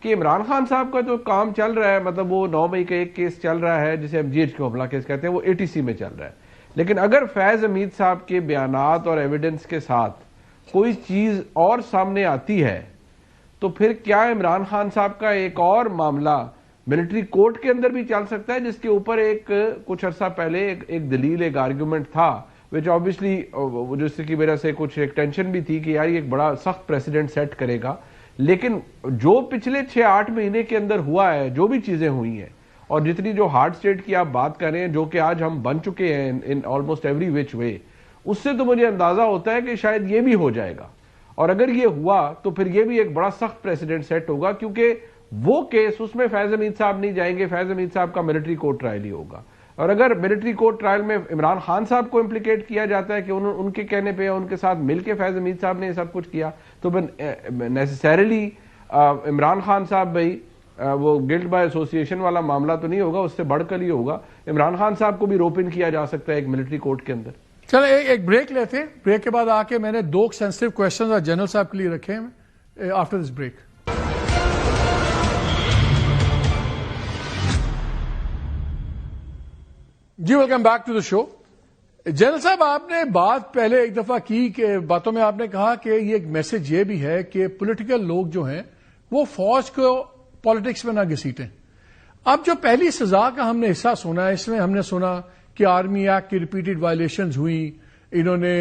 کہ عمران خان صاحب کا جو کام چل رہا ہے، مطلب وہ 9 مئی کا ایک کیس چل رہا ہے جسے ہم جی ایچ کیو حملہ کیس کہتے ہیں، وہ ATC میں چل رہا ہے، لیکن اگر فیض حمید صاحب کے بیانات اور ایویڈنس کے ساتھ کوئی چیز اور سامنے آتی ہے تو پھر کیا عمران خان صاحب کا ایک اور معاملہ ملٹری کورٹ کے اندر بھی چل سکتا ہے، جس کے اوپر ایک کچھ عرصہ پہلے ایک دلیل، ایک آرگیومنٹ تھا وچ آبویسلی جس کی وجہ سے کچھ ایک ٹینشن بھی تھی کہ یار یہ ایک بڑا سخت پریسیڈنٹ سیٹ کرے گا، لیکن جو پچھلے 6-8 مہینے کے اندر ہوا ہے، جو بھی چیزیں ہوئی ہیں اور جتنی جو ہارڈ اسٹیٹ کی آپ بات کر رہے ہیں جو کہ آج ہم بن چکے ہیں ان آلموسٹ ایوری وچ وے، اس سے تو مجھے اندازہ ہوتا ہے کہ شاید یہ بھی ہو جائے گا، اور اگر یہ ہوا تو پھر یہ بھی ایک بڑا سخت پریسیڈنٹ سیٹ ہوگا، کیونکہ وہ کیس اس میں فیض حمید صاحب نہیں جائیں گے، فیض حمید صاحب کا ملٹری کورٹ ٹرائل ہی ہوگا، اور اگر ملٹری کورٹ ٹرائل میں عمران خان صاحب کو امپلیکیٹ کیا جاتا ہے کہ ان کے کہنے پہ ان کے ساتھ مل کے فیض حمید صاحب نے یہ سب کچھ کیا، تو نیسیسریلی عمران خان صاحب بھائی وہ گلٹ بائی ایسوسیشن والا معاملہ تو نہیں ہوگا، اس سے بڑھ کر ہی ہوگا، عمران خان صاحب کو بھی روپ ان کیا جا سکتا ہے ایک ملٹری کورٹ کے اندر۔ چلیں ایک بریک لیتے ہیں، بریک کے بعد آ کے میں نے 2 سینسٹیو کوشچنز جنرل صاحب کے لیے رکھے ہیں آفٹر دس بریک۔ جی welcome back to the show. General صاحب آپ نے بات پہلے ایک دفعہ کی کہ باتوں میں آپ نے کہا کہ یہ ایک میسج یہ بھی ہے کہ پولیٹیکل لوگ جو ہیں وہ فوج کو پالیٹکس میں نہ گھسیٹیں۔ اب جو پہلی سزا کا ہم نے حصہ سنا ہے، اس میں ہم نے سنا کہ آرمی ایکٹ کی ریپیٹڈ وائلیشنز ہوئی، انہوں نے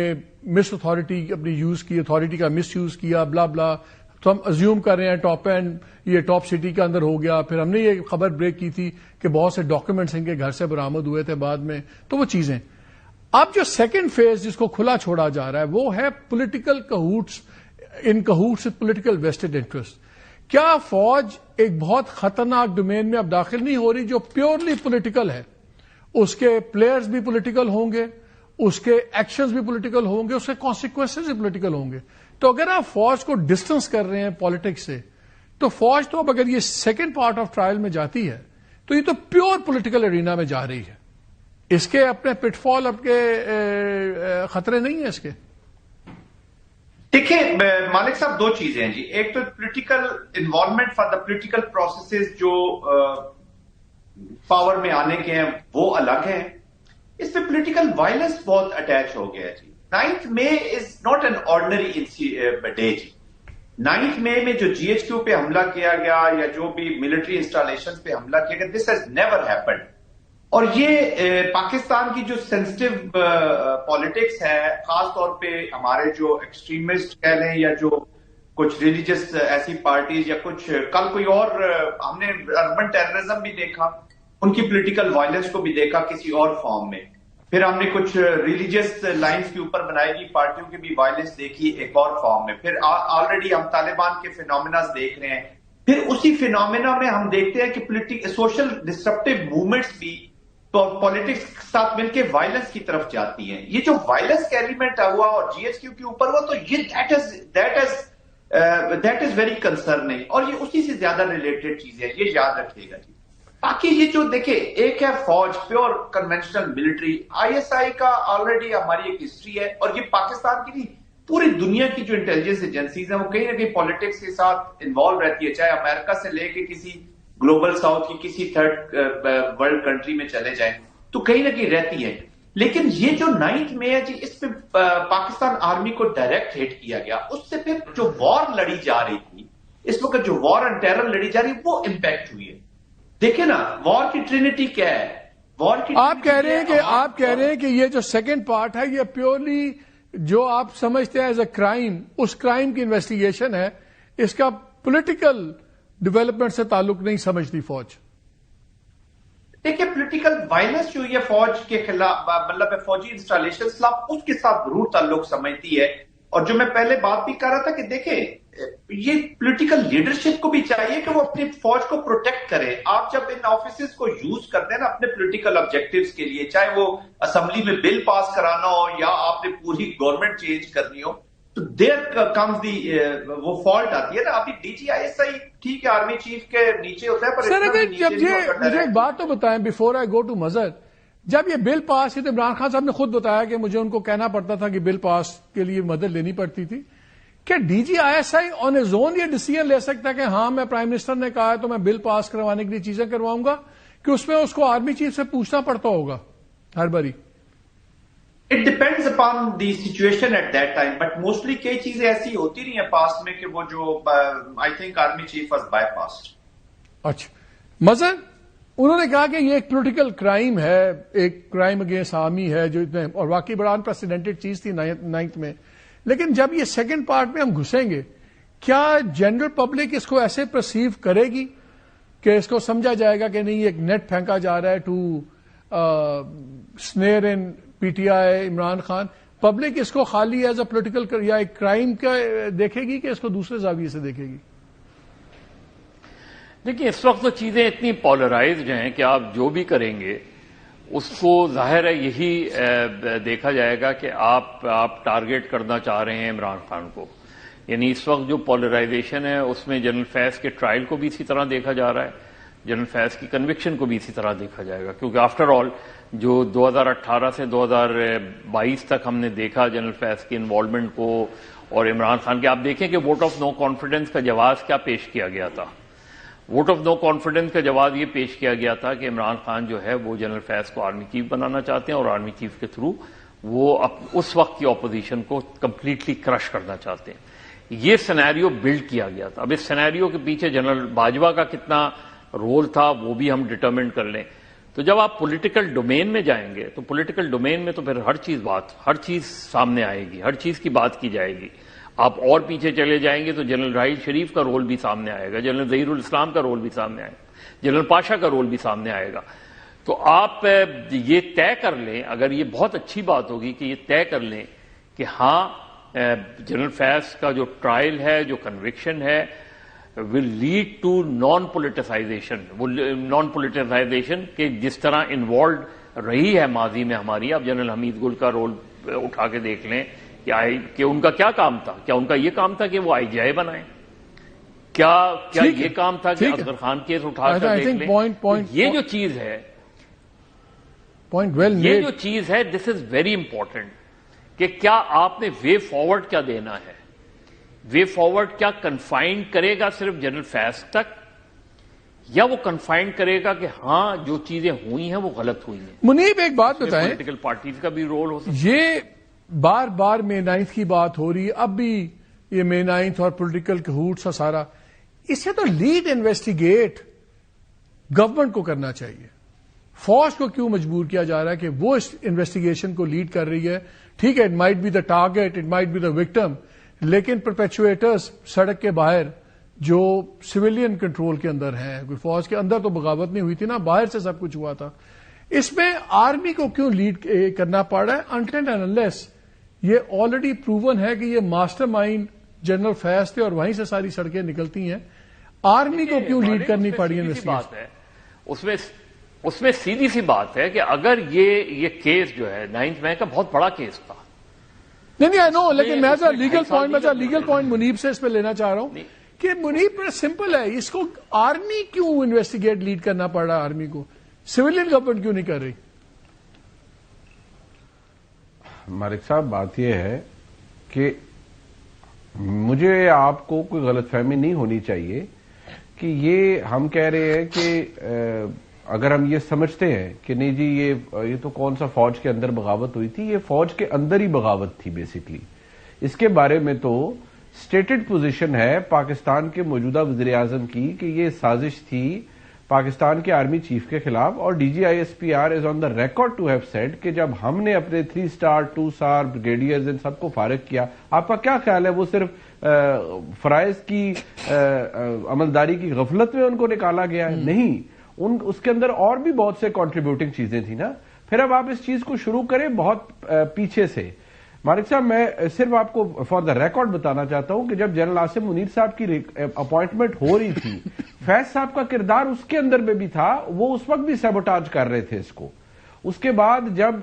مس اتھارٹی اپنی یوز کی، اتھارٹی کا مس یوز کیا، بلا بلا، تو ہم ازیوم کر رہے ہیں ٹاپ اینڈ یہ ٹاپ سٹی کے اندر ہو گیا۔ پھر ہم نے یہ خبر بریک کی تھی کہ بہت سے ڈاکیومنٹس ان کے گھر سے برآمد ہوئے تھے بعد میں، تو وہ چیزیں۔ اب جو سیکنڈ فیز جس کو کھلا چھوڑا جا رہا ہے وہ ہے پولیٹیکل کہوٹس، ان کہوٹس پولیٹیکل ویسٹڈ انٹرسٹ۔ کیا فوج ایک بہت خطرناک ڈومین میں اب داخل نہیں ہو رہی جو پیورلی پولیٹیکل ہے؟ اس کے پلیئرز بھی پولیٹیکل ہوں گے اس کے ایکشنز بھی پولیٹیکل ہوں گے, اس کے کانسیکوینسز بھی پولیٹیکل ہوں گے. تو اگر آپ فوج کو ڈسٹنس کر رہے ہیں پالیٹکس سے, تو فوج تو اب اگر یہ سیکنڈ پارٹ آف ٹرائل میں جاتی ہے تو یہ تو پیور پولیٹیکل ارینا میں جا رہی ہے. اس کے اپنے پٹ فال, اپنے خطرے نہیں ہیں اس کے؟ دیکھیں مالک صاحب, دو چیزیں ہیں جی. ایک تو political involvement for the political processes جو پاور میں آنے کے ہیں وہ الگ ہیں. اس پہ پولیٹیکل وائلنس بہت اٹیچ ہو گیا جی. 9th May is not an ordinary day جی. 9th May میں جو جی ایچ کیو پہ حملہ کیا گیا یا جو بھی ملٹری انسٹالیشن پہ حملہ کیا گیا, دس ہیز نیور ہیپنڈ. اور یہ پاکستان کی جو سینسٹیو پالیٹکس ہے, خاص طور پہ ہمارے جو ایکسٹریمسٹ کہہ لیں یا جو کچھ ریلیجس ایسی پارٹیز یا کچھ کل کوئی اور, ہم نے اربن ٹیررزم بھی دیکھا, ان کی پولیٹیکل وائلنس کو بھی دیکھا کسی اور فارم میں. پھر ہم نے کچھ ریلیجس لائنز کے اوپر بنائی گئی پارٹیوں کی بھی وائلنس دیکھی ایک اور فارم میں. پھر آلریڈی ہم طالبان کے فینومیناز دیکھ رہے ہیں. پھر اسی فینومینا میں ہم دیکھتے ہیں کہ سوشل ڈسرپٹیو موومنٹس بھی پالیٹکس کے ساتھ مل کے وائلنس کی طرف جاتی ہیں. یہ جو وائلنس کا ایلیمنٹ ہوا اور جی ایچ کیو کے اوپر ہوا, تو یہ دیٹ از ویری کنسرننگ, اور یہ اسی سے زیادہ ریلیٹڈ چیز ہے, یہ یاد رکھیے گا جی. باقی یہ جو دیکھیں, ایک ہے فوج پیور کنونشنل ملٹری, آئی ایس آئی کا آلریڈی ہماری ایک ہسٹری ہے, اور یہ پاکستان کی نہیں پوری دنیا کی جو انٹیلیجنس ایجنسیز ہیں وہ کہیں نہ کہیں پالیٹکس کے ساتھ انوالو رہتی ہے, چاہے امریکہ سے لے کے کسی گلوبل ساؤتھ کی کسی تھرڈ ورلڈ کنٹری میں چلے جائیں تو کہیں نہ کہیں رہتی ہے. لیکن یہ جو 9th May ہے جی, اس پہ پاکستان آرمی کو ڈائریکٹ ہٹ کیا گیا. اس سے پھر جو وار لڑی جا رہی تھی, اس وقت جو وار اینڈ ٹیرر لڑی جا رہی ہے, وہ امپیکٹ ہوئی ہے. دیکھیں نا, وار کی ٹرینٹی کیا ہے؟ وار کی آپ کہہ رہے ہیں کہ یہ جو سیکنڈ پارٹ ہے یہ پیورلی جو آپ سمجھتے ہیں ایز اے کرائم, اس کرائم کی انویسٹیگیشن ہے, اس کا پولیٹیکل ڈیولپمنٹ سے تعلق نہیں سمجھتی فوج. دیکھیں پولیٹیکل وائلنس جو یہ فوج کے خلاف, مطلب فوجی انسٹالیشن خلاف, اس کے ساتھ ضرور تعلق سمجھتی ہے. اور جو میں پہلے بات بھی کر رہا تھا کہ دیکھیں یہ پولیٹیکل لیڈرشپ کو بھی چاہیے کہ وہ اپنی فوج کو پروٹیکٹ کرے. آپ جب ان آفیسز کو یوز کرتے ہیں نا اپنے پولیٹیکل آبجیکٹیوز کے لیے, چاہے وہ اسمبلی میں بل پاس کرانا ہو یا آپ نے پوری گورنمنٹ چینج کرنی ہو, تو دیر کمز دی وہ فالٹ آتی ہے نا. ابھی ڈی جی آئی ایس آئی ٹھیک ہے آرمی چیف کے نیچے ہوتا ہے, پر جب یہ مجھے ایک بات تو بتائیں بفور آئی گو ٹو مظہر, جب یہ بل پاس ہوئی تو عمران خان صاحب نے خود بتایا کہ مجھے ان کو کہنا پڑتا تھا کہ بل پاس کے لیے مدد لینی پڑتی تھی. کیا D G I S I on a zone یہ ڈیسیژن لے سکتا ہے کہ ہاں میں پرائم منسٹر نے کہا ہے تو میں بل پاس کروانے کے لیے چیزیں کرواؤں گا, کہ اس میں اس کو آرمی چیف سے پوچھنا پڑتا ہوگا ہر باری؟ It depends upon the situation at that time, but mostly کئی چیزیں ایسی ہوتی نہیں ہیں پاسٹ میں کہ وہ جو I think army chief was by passed. اچھا مظہر, انہوں نے کہا کہ یہ ایک پولیٹیکل کرائم ہے, ایک کرائم اگینسٹ آرمی ہے, جو اتنے اور واقعی بڑا انپریسیڈنٹڈ چیز تھی 9th میں. لیکن جب یہ سیکنڈ پارٹ میں ہم گھسیں گے, کیا جنرل پبلک اس کو ایسے پرسیو کرے گی کہ اس کو سمجھا جائے گا کہ نہیں ایک نیٹ پھینکا جا رہا ہے to senior in P T I Imran Khan? Public اس کو خالی ایز اے پولیٹیکل یا ایک کرائم کا دیکھے گی کہ اس کو دوسرے زاویے سے دیکھے گی؟ دیکھیے اس وقت تو چیزیں اتنی پولرائزڈ ہیں کہ آپ جو بھی کریں گے اس کو ظاہر ہے یہی دیکھا جائے گا کہ آپ ٹارگیٹ کرنا چاہ رہے ہیں عمران خان کو. یعنی اس وقت جو پولرائزیشن ہے اس میں جنرل فیض کے ٹرائل کو بھی اسی طرح دیکھا جا رہا ہے, جنرل فیض کی کنوکشن کو بھی اسی طرح دیکھا جائے گا, کیونکہ آفٹر آل جو 2018 سے 2022 تک ہم نے دیکھا جنرل فیض کی انوالومنٹ کو اور عمران خان کے, آپ دیکھیں کہ ووٹ آف نو کانفیڈنس کا جواز کیا پیش کیا گیا تھا. ووٹ آف نو کانفیڈنس کا جواز یہ پیش کیا گیا تھا کہ عمران خان جو ہے وہ جنرل فیض کو آرمی چیف بنانا چاہتے ہیں اور آرمی چیف کے تھرو وہ اس وقت کی اپوزیشن کو کمپلیٹلی کرش کرنا چاہتے ہیں. یہ سینیریو بلڈ کیا گیا تھا. اب اس سینیریو کے پیچھے جنرل باجوہ کا کتنا رول تھا وہ بھی ہم ڈٹرمنٹ کر لیں. تو جب آپ پولیٹیکل ڈومین میں جائیں گے تو پولیٹیکل ڈومین میں تو پھر ہر چیز سامنے آئے گی, ہر چیز کی بات کی جائے گی. آپ اور پیچھے چلے جائیں گے تو جنرل راحیل شریف کا رول بھی سامنے آئے گا, جنرل ظہیر الاسلام کا رول بھی سامنے آئے گا, جنرل پاشا کا رول بھی سامنے آئے گا. تو آپ یہ طے کر لیں, اگر یہ بہت اچھی بات ہوگی کہ یہ طے کر لیں کہ ہاں جنرل فیض کا جو ٹرائل ہے, جو کنوکشن ہے, will lead to non-politicization. وہ non-politicization کہ جس طرح انوالوڈ رہی ہے ماضی میں ہماری. آپ جنرل حمید گل کا رول اٹھا کے دیکھ لیں کہ ان کا کیا کام تھا. کیا ان کا یہ کام تھا کہ وہ آئی جی آئی بنائیں؟ کیا یہ کام تھا کہ اصغر خان کیس اٹھا کر دیکھ لیں؟ یہ جو چیز ہے، یہ جو چیز ہے، دس از ویری امپورٹنٹ کہ کیا آپ نے وے فارورڈ کیا دینا ہے. وے فارورڈ کیا کنفائنڈ کرے گا صرف جنرل فیض تک، یا وہ کنفائنڈ کرے گا کہ ہاں جو چیزیں ہوئی ہیں وہ غلط ہوئی ہیں؟ منیب ایک بات بتائیں، پولیٹیکل پارٹیز کا بھی رول ہو سکتا ہے. یہ بار بار مئی 9 کی بات ہو رہی ہے، اب بھی یہ مئی 9 اور پولیٹیکل کہوٹس سارا، اسے تو لیڈ انویسٹیگیٹ گورنمنٹ کو کرنا چاہیے. فوج کو کیوں مجبور کیا جا رہا ہے کہ وہ اس انویسٹیگیشن کو لیڈ کر رہی ہے؟ ٹھیک ہے، it might be the target, it might be the victim, لیکن پرپیچویٹرز سڑک کے باہر جو سویلین کنٹرول کے اندر ہیں، کوئی فوج کے اندر تو بغاوت نہیں ہوئی تھی نا، باہر سے سب کچھ ہوا تھا. اس میں آرمی کو کیوں لیڈ کرنا پڑ رہا ہے؟ انٹل اینڈ انلیس یہ آلریڈی پروون ہے کہ یہ ماسٹر مائنڈ جنرل فیض تھے اور وہیں سے ساری سڑکیں نکلتی ہیں. آرمی کو کیوں لیڈ کرنی پڑی انویسٹیگیشن؟ اس میں سیدھی سی بات ہے کہ اگر یہ کیس جو ہے 9 مئی کا بہت بڑا کیس تھا. نہیں آئی نو، لیکن میں لیگل پوائنٹ منیب سے اس پہ لینا چاہ رہا ہوں کہ منیب بڑا سمپل ہے، اس کو آرمی کیوں انویسٹیگیٹ لیڈ کرنا پڑ رہا ہے؟ آرمی کو سویلین گورنمنٹ کیوں نہیں کر رہی؟ مالک صاحب، بات یہ ہے کہ مجھے آپ کو کوئی غلط فہمی نہیں ہونی چاہیے کہ یہ ہم کہہ رہے ہیں کہ اگر ہم یہ سمجھتے ہیں کہ نہیں جی یہ تو کون سا فوج کے اندر بغاوت ہوئی تھی، یہ فوج کے اندر ہی بغاوت تھی بیسیکلی. اس کے بارے میں تو سٹیٹڈ پوزیشن ہے پاکستان کے موجودہ وزیر اعظم کی کہ یہ سازش تھی پاکستان کے آرمی چیف کے خلاف، اور D G I S P R is on the record to have said کہ جب ہم نے اپنے 3 اسٹار 2 اسٹار بریگیڈیئرز ان سب کو فارغ کیا، آپ کا کیا خیال ہے وہ صرف فرائض کی عملداری کی غفلت میں ان کو نکالا گیا ہے؟ نہیں، اس کے اندر اور بھی بہت سے کنٹریبیوٹنگ چیزیں تھیں نا. پھر اب آپ اس چیز کو شروع کریں بہت پیچھے سے. مالک صاحب، میں صرف آپ کو فار دا ریکارڈ بتانا چاہتا ہوں کہ جب جنرل عاصم منیر صاحب کی اپوائنٹمنٹ ہو رہی تھی، فیض صاحب کا کردار اس کے اندر میں بھی تھا، وہ اس وقت بھی سیبوٹاج کر رہے تھے اس کو. اس کے بعد جب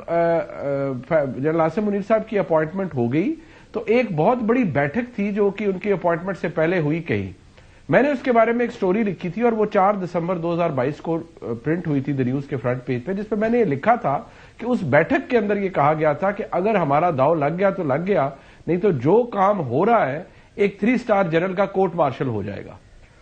جنرل عاصم منیر صاحب کی اپوائنٹمنٹ ہو گئی تو ایک بہت بڑی بیٹھک تھی جو کہ ان کی اپوائنٹمنٹ سے پہلے ہوئی کہیں. میں نے اس کے بارے میں ایک سٹوری لکھی تھی اور وہ 4 دسمبر 2022 کو پرنٹ ہوئی تھی دی نیوز کے فرنٹ پیج پہ، جس پہ میں نے یہ لکھا تھا کہ اس بیٹھک کے اندر یہ کہا گیا تھا کہ اگر ہمارا داؤ لگ گیا تو لگ گیا، نہیں تو جو کام ہو رہا ہے ایک 3 اسٹار جنرل کا کورٹ مارشل ہو جائے گا.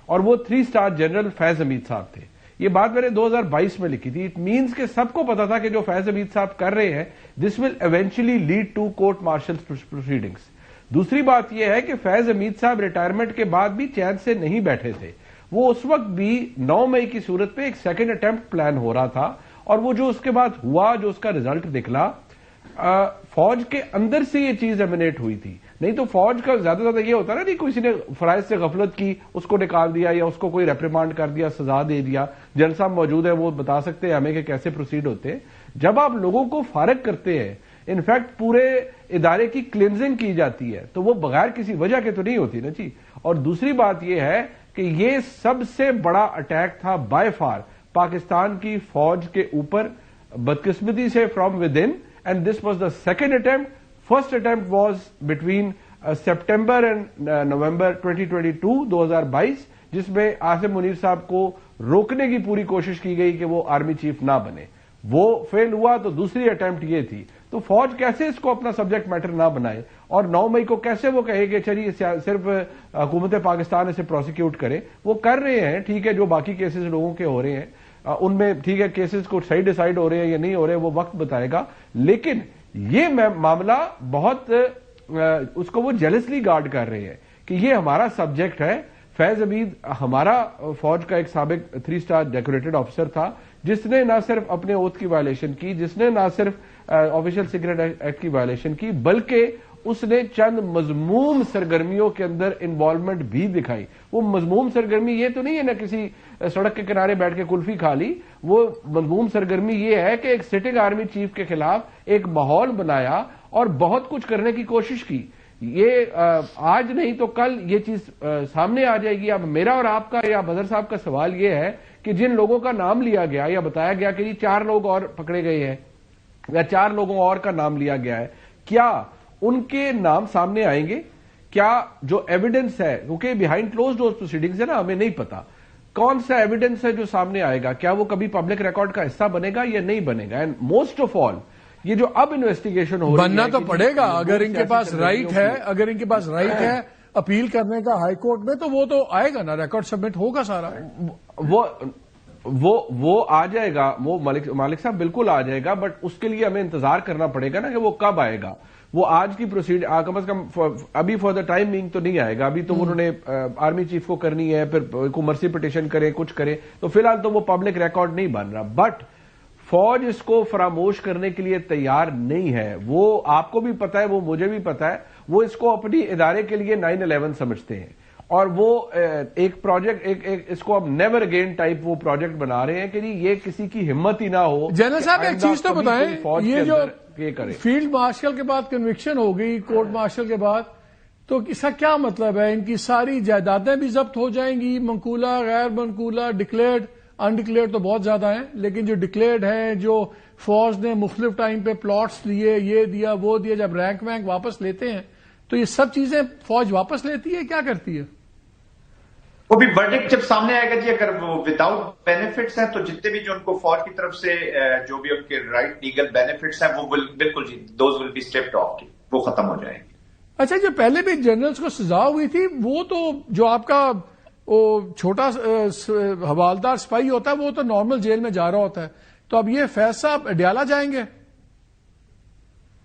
اور وہ 3 اسٹار جنرل فیض حمید صاحب تھے. یہ بات میں نے 2022 میں لکھی تھی. اٹ مینس کہ سب کو پتا تھا کہ جو فیض حمید صاحب کر رہے ہیں this will eventually lead to court martial proceedings. دوسری بات یہ ہے کہ فیض حمید صاحب ریٹائرمنٹ کے بعد بھی چین سے نہیں بیٹھے تھے. وہ اس وقت بھی 9 مئی کی صورت پہ ایک سیکنڈ اٹمپٹ پلان ہو رہا تھا، اور وہ جو اس کے بعد ہوا، جو اس کا ریزلٹ نکلا، فوج کے اندر سے یہ چیز ایمینیٹ ہوئی تھی. نہیں تو فوج کا زیادہ زیادہ یہ ہوتا نا کہ کسی نے فرائض سے غفلت کی، اس کو نکال دیا یا اس کو کوئی ریپریمانڈ کر دیا، سزا دے دیا. جنرل صاحب موجود ہے، وہ بتا سکتے ہیں ہمیں کہ کیسے پروسیڈ ہوتے ہیں. جب آپ لوگوں کو فارغ کرتے ہیں، انفیکٹ پورے ادارے کی کلینزنگ کی جاتی ہے، تو وہ بغیر کسی وجہ کے تو نہیں ہوتی نا جی. اور دوسری بات یہ ہے کہ یہ سب سے بڑا اٹیک تھا بائی فار پاکستان کی فوج کے اوپر، بدقسمتی سے from within, and this was the second attempt. First attempt was between September and November 2022، جس میں عاصم منیر صاحب کو روکنے کی پوری کوشش کی گئی کہ وہ آرمی چیف نہ بنے. وہ فیل ہوا تو دوسری اٹمپٹ یہ تھی. تو فوج کیسے اس کو اپنا سبجیکٹ میٹر نہ بنائے، اور 9 مئی کو کیسے وہ کہے کہ چلیے صرف حکومت پاکستان اسے پروسیکیوٹ کرے. وہ کر رہے ہیں، ٹھیک ہے، جو باقی کیسز لوگوں کے ہو رہے ہیں ان میں ٹھیک ہے کیسز کو صحیح ڈیسائیڈ ہو رہے ہیں یا نہیں ہو رہے وہ وقت بتائے گا. لیکن یہ معاملہ بہت اس کو وہ جیلسلی گارڈ کر رہے ہیں کہ یہ ہمارا سبجیکٹ ہے. فیض حمید ہمارا فوج کا ایک سابق 3 اسٹار ڈیکوریٹڈ آفیسر تھا، جس نے نہ صرف اپنے اوتھ کی وائلیشن کی، جس نے نہ صرف آفیشل سیکرٹ ایکٹ کی وائلیشن کی، بلکہ اس نے چند مذموم سرگرمیوں کے اندر انوالومنٹ بھی دکھائی. وہ مذموم سرگرمی یہ تو نہیں ہے نا کسی سڑک کے کنارے بیٹھ کے کلفی کھا لی. وہ مذموم سرگرمی یہ ہے کہ ایک سٹنگ آرمی چیف کے خلاف ایک ماحول بنایا اور بہت کچھ کرنے کی کوشش کی. یہ آج نہیں تو کل یہ چیز سامنے آ جائے گی. اب میرا اور آپ کا یا بدر صاحب کا سوال یہ ہے کہ جن لوگوں کا نام لیا گیا یا بتایا گیا کہ 4 لوگ اور پکڑے گئے ہیں یا 4 لوگوں اور کا نام لیا گیا ہے, کیا ان کے نام سامنے آئیں گے؟ کیا جو ایویڈنس ہے, کیونکہ بیہائنڈ کلوز ڈورز پروسیڈنگز ہے نا, ہمیں نہیں پتا کون سا ایویڈنس ہے جو سامنے آئے گا, کیا وہ کبھی پبلک ریکارڈ کا حصہ بنے گا یا نہیں بنے گا. اینڈ موسٹ آف آل یہ جو اب انویسٹیگیشن ہو رہی ہے بننا تو پڑے گا. اگر ان کے پاس رائٹ ہے, اگر ان کے پاس رائٹ ہے اپیل کرنے کا ہائی کورٹ میں, تو وہ تو آئے گا نا, ریکارڈ سبمٹ ہوگا سارا. وہ آ جائے گا, وہ مالک صاحب بالکل آ جائے گا, بٹ اس کے لیے ہمیں انتظار کرنا پڑے گا نا کہ وہ کب آئے گا. وہ آج کی پروسیڈ کم از کم ابھی فار دا ٹائم بینگ تو نہیں آئے گا. ابھی تو انہوں نے آرمی چیف کو کرنی ہے, پھر کو مرسی پٹیشن کرے, کچھ کرے, تو فی الحال تو وہ پبلک ریکارڈ نہیں بن رہا. بٹ فوج اس کو فراموش کرنے کے لیے تیار نہیں ہے. وہ آپ کو بھی پتا ہے, وہ مجھے بھی پتا ہے, وہ اس کو اپنی ادارے کے لیے 9/11 سمجھتے ہیں, اور وہ ایک پروجیکٹ اس کو اب نیور اگین ٹائپ وہ پروجیکٹ بنا رہے ہیں کہ جی یہ کسی کی ہمت ہی نہ ہو. جنرل صاحب ایک چیز تو بتائیں, یہ جو کرے فیلڈ مارشل کے بعد کنوکشن ہو گئی, کورٹ مارشل کے بعد, تو اس کا کیا مطلب ہے؟ ان کی ساری جائیدادیں بھی ضبط ہو جائیں گی, منقولہ, غیر منقولہ, ڈکلیئرڈ, انڈکلیئرڈ تو بہت زیادہ ہیں, لیکن جو ڈکلیئرڈ ہیں, جو فوج نے مختلف ٹائم پہ پلاٹس لیے, یہ دیا وہ دیا, جب رینک وینک واپس لیتے ہیں تو یہ سب چیزیں فوج واپس لیتی ہے, کیا کرتی ہے؟ وہ بھی ورڈکٹ جب سامنے آئے گا جی, اگر وہ وداؤٹ بینیفٹس ہیں تو جتنے بھی جو ان کو فوج کی طرف سے جو بھی ان کے رائٹ لیگل بینیفٹس ہیں وہ بالکل جی those will be stopped off, وہ ختم ہو جائیں گے. اچھا, جو پہلے بھی جنرلز کو سزا ہوئی تھی, وہ تو جو آپ کا وہ چھوٹا حوالدار سپاہی ہوتا ہے وہ تو نارمل جیل میں جا رہا ہوتا ہے, تو اب یہ فیض صاحب اڈیالہ جائیں گے؟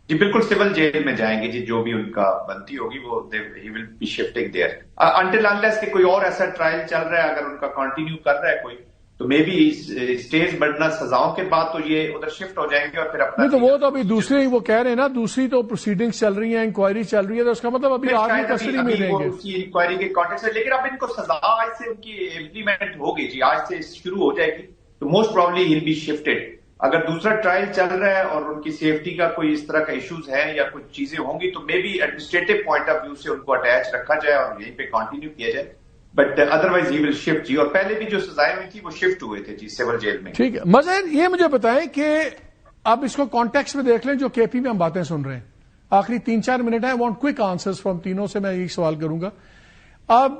جی بالکل سول جیل میں جائیں گے جی, جو بھی ان کا بنتی ہوگی وہ ہی will be shifting there until unless کہ کوئی اور ایسا ٹرائل چل رہا ہے, اگر ان کا کنٹینیو کر رہا ہے کوئی, تو مے بی اسٹیج بڑھنا سزاؤں کے بعد تو یہ ادھر شفٹ ہو جائیں گے. اور پھر اپنا نہیں, تو وہ تو ابھی دوسری وہ کہہ رہے ہیں نا, دوسری تو پروسیڈنگز چل رہی ہیں, انکوائری چل رہی ہے, تو اس کا مطلب ابھی آرمی کسٹڈی میں رہیں گے انکوائری کے کانٹیکسٹ میں. لیکن اب ان کو سزا آج سے ان کی امپلیمنٹ ہوگی جی, آج سے شروع ہو جائے گی, تو most probably he will be shifted. اگر دوسرا ٹرائل چل رہا ہے اور ان کی سیفٹی کا کوئی اس طرح کا ایشوز ہے یا کچھ چیزیں ہوں گی, تو maybe administrative point of view سے ان کو اٹیچ رکھا جائے اور یہیں پہ کنٹینیو کیا جائے, but otherwise he will shift جی. اور پہلے بھی جو سزائیں ہوئی تھی وہ شفٹ ہوئے تھے جی سول جیل میں. ٹھیک ہے. مظہر یہ مجھے بتائیں کہ اب اس کو کانٹیکسٹ میں دیکھ لیں, جو کے پی میں ہم باتیں سن رہے ہیں, آخری 3-4 منٹ ہیں, وانٹ کوئک آنسرز فرام تینوں سے, میں یہی سوال کروں گا. اب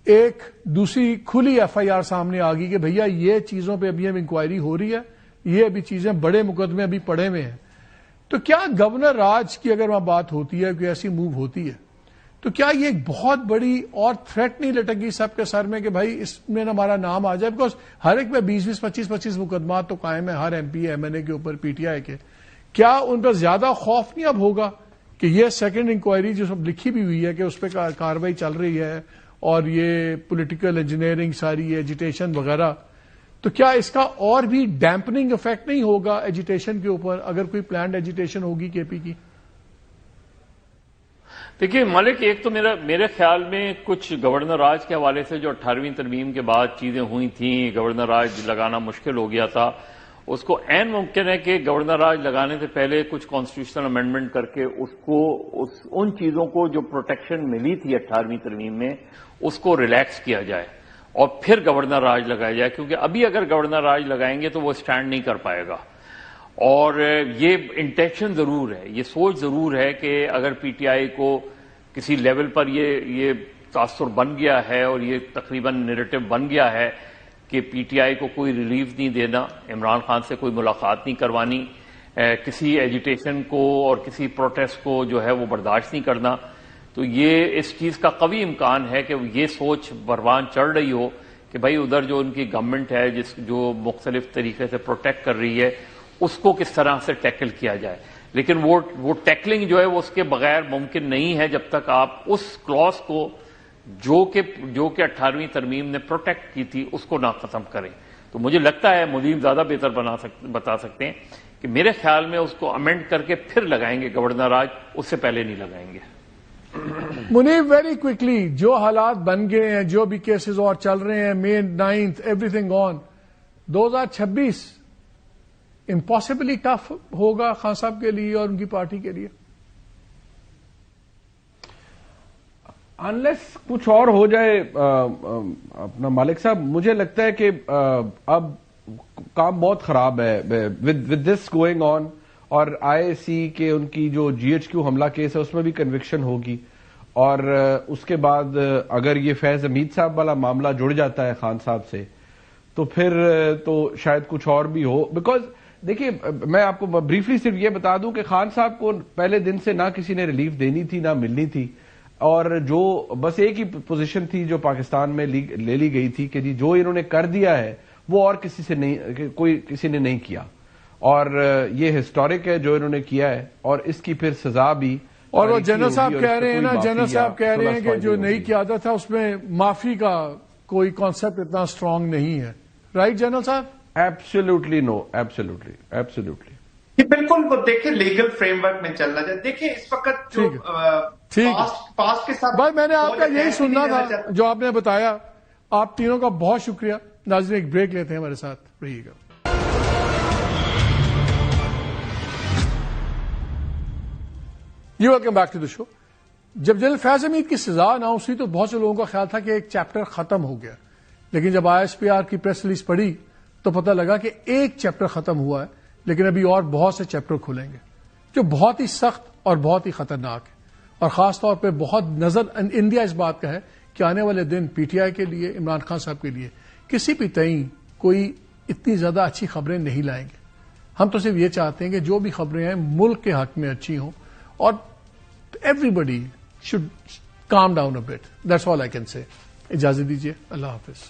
ایک دوسری کھلی ایف آئی آر سامنے آ گئی کہ بھیا یہ چیزوں پہ ابھی انکوائری ہو رہی ہے, یہ ابھی چیزیں بڑے مقدمے ابھی پڑے ہوئے ہیں, تو کیا گورنر راج کی اگر وہاں بات ہوتی ہے, کوئی ایسی موو ہوتی ہے, تو کیا یہ ایک بہت بڑی اور تھریٹ نہیں لٹک گئی سب کے سر میں کہ بھائی اس میں ہمارا نام آ جائے؟ بیکاز ہر ایک میں 20-20, 25-25 مقدمات تو قائم ہے ہر ایم پی ایم این اے کے اوپر, پی ٹی آئی کے. کیا ان پر زیادہ خوف نہیں اب ہوگا کہ یہ سیکنڈ انکوائری جو سب لکھی بھی ہوئی ہے کہ اس پہ کاروائی چل رہی ہے, اور یہ پولیٹیکل انجینئرنگ ساری ایجیٹیشن وغیرہ, تو کیا اس کا اور بھی ڈیمپننگ افیکٹ نہیں ہوگا ایجیٹیشن کے اوپر, اگر کوئی پلانڈ ایجیٹیشن ہوگی کے پی کی؟ دیکھیے مالک, ایک تو میرے خیال میں کچھ گورنر راج کے حوالے سے جو 18ویں ترمیم کے بعد چیزیں ہوئی تھیں, گورنر راج لگانا مشکل ہو گیا تھا, اس کو عین ممکن ہے کہ گورنر راج لگانے سے پہلے کچھ کانسٹیٹیوشنل امینڈمنٹ کر کے اس کو ان چیزوں کو جو پروٹیکشن ملی تھی 18ویں ترمیم میں اس کو ریلیکس کیا جائے اور پھر گورنر راج لگایا جائے, کیونکہ ابھی اگر گورنر راج لگائیں گے تو وہ اسٹینڈ نہیں کر پائے گا. اور یہ انٹینشن ضرور ہے, یہ سوچ ضرور ہے کہ اگر پی ٹی آئی کو کسی لیول پر یہ تاثر بن گیا ہے اور یہ تقریباً نیریٹو بن گیا ہے کہ پی ٹی آئی کو کوئی ریلیف نہیں دینا, عمران خان سے کوئی ملاقات نہیں کروانی, کسی ایجیٹیشن کو اور کسی پروٹیسٹ کو جو ہے وہ برداشت نہیں کرنا, تو یہ اس چیز کا قوی امکان ہے کہ یہ سوچ پروان چڑھ رہی ہو کہ بھائی ادھر جو ان کی گورنمنٹ ہے جو مختلف طریقے سے پروٹیکٹ کر رہی ہے اس کو کس طرح سے ٹیکل کیا جائے. لیکن وہ ٹیکلنگ جو ہے وہ اس کے بغیر ممکن نہیں ہے جب تک آپ اس کلاس کو جو کہ 18ویں ترمیم نے پروٹیکٹ کی تھی اس کو نہ ختم کریں. تو مجھے لگتا ہے ملیم زیادہ بہتر بتا سکتے ہیں کہ میرے خیال میں اس کو امینڈ کر کے پھر لگائیں گے گورنر راج, اس سے پہلے نہیں لگائیں گے. منیب, ویری کوئکلی, جو حالات بن گئے ہیں, جو بھی کیسز اور چل رہے ہیں, May 9th, everything on, 2026 impossibly tough ہوگا خان صاحب کے لیے اور ان کی پارٹی کے لیے. انلیس کچھ اور ہو جائے اپنا مالک صاحب، مجھے لگتا ہے کہ اب کام بہت خراب ہے ود دس گوئنگ آن، اور آئی سی کے ان کی جو جی ایچ کیو حملہ کیس ہے اس میں بھی کنوکشن ہوگی، اور اس کے بعد اگر یہ فیض حمید صاحب والا معاملہ جڑ جاتا ہے خان صاحب سے تو پھر تو شاید کچھ اور بھی ہو. بیکاز دیکھیے میں آپ کو بریفلی صرف یہ بتا دوں کہ خان صاحب کو پہلے دن سے نہ کسی نے ریلیف دینی تھی نہ ملنی تھی، اور جو بس ایک ہی پوزیشن تھی جو پاکستان میں لے لی گئی تھی کہ جی جو انہوں نے کر دیا ہے وہ اور کسی نے نہیں کیا، اور یہ ہسٹورک ہے جو انہوں نے کیا ہے، اور اس کی پھر سزا بھی. اور وہ جنرل صاحب کہہ رہے ہیں نا، جنرل صاحب کہہ رہے ہیں کہ جو نہیں کیا جاتا تھا اس میں معافی کا کوئی کانسیپٹ اتنا اسٹرانگ نہیں ہے، رائٹ جنرل صاحب؟ ایبسولوٹلی نو، ایبسولوٹلی بالکل. وہ دیکھیں لیگل فریم ورک میں چلنا چاہیے. دیکھیں اس وقت جو پاسٹ کے ساتھ بھائی میں نے آپ کا یہی سننا تھا جو آپ نے بتایا. آپ تینوں کا بہت شکریہ. ناظرین ایک بریک لیتے ہیں، ہمارے ساتھ رہیے گا. ویلکم بیک ٹو دا شو. جب جنرل فیض حمید کی سزا اناؤنس ہوئی تو بہت سے لوگوں کا خیال تھا کہ ایک چیپٹر ختم ہو گیا، لیکن جب آئی ایس پی آر کی پریس ریلیز پڑھی تو پتہ لگا کہ ایک چیپٹر ختم ہوا ہے، لیکن ابھی اور بہت سے چیپٹر کھلیں گے جو بہت ہی سخت اور بہت ہی خطرناک ہے، اور خاص طور پہ بہت نظر انڈیا اس بات کا ہے کہ آنے والے دن پی ٹی آئی کے لیے، عمران خان صاحب کے لیے کسی بھی تئیں کوئی اتنی زیادہ اچھی خبریں نہیں لائیں گے. ہم تو صرف یہ چاہتے ہیں کہ جو بھی خبریں ہیں ملک کے حق میں اچھی ہوں، اور everybody should calm down a bit. That's all I can say. اجازت دیجیے. اللہ حافظ.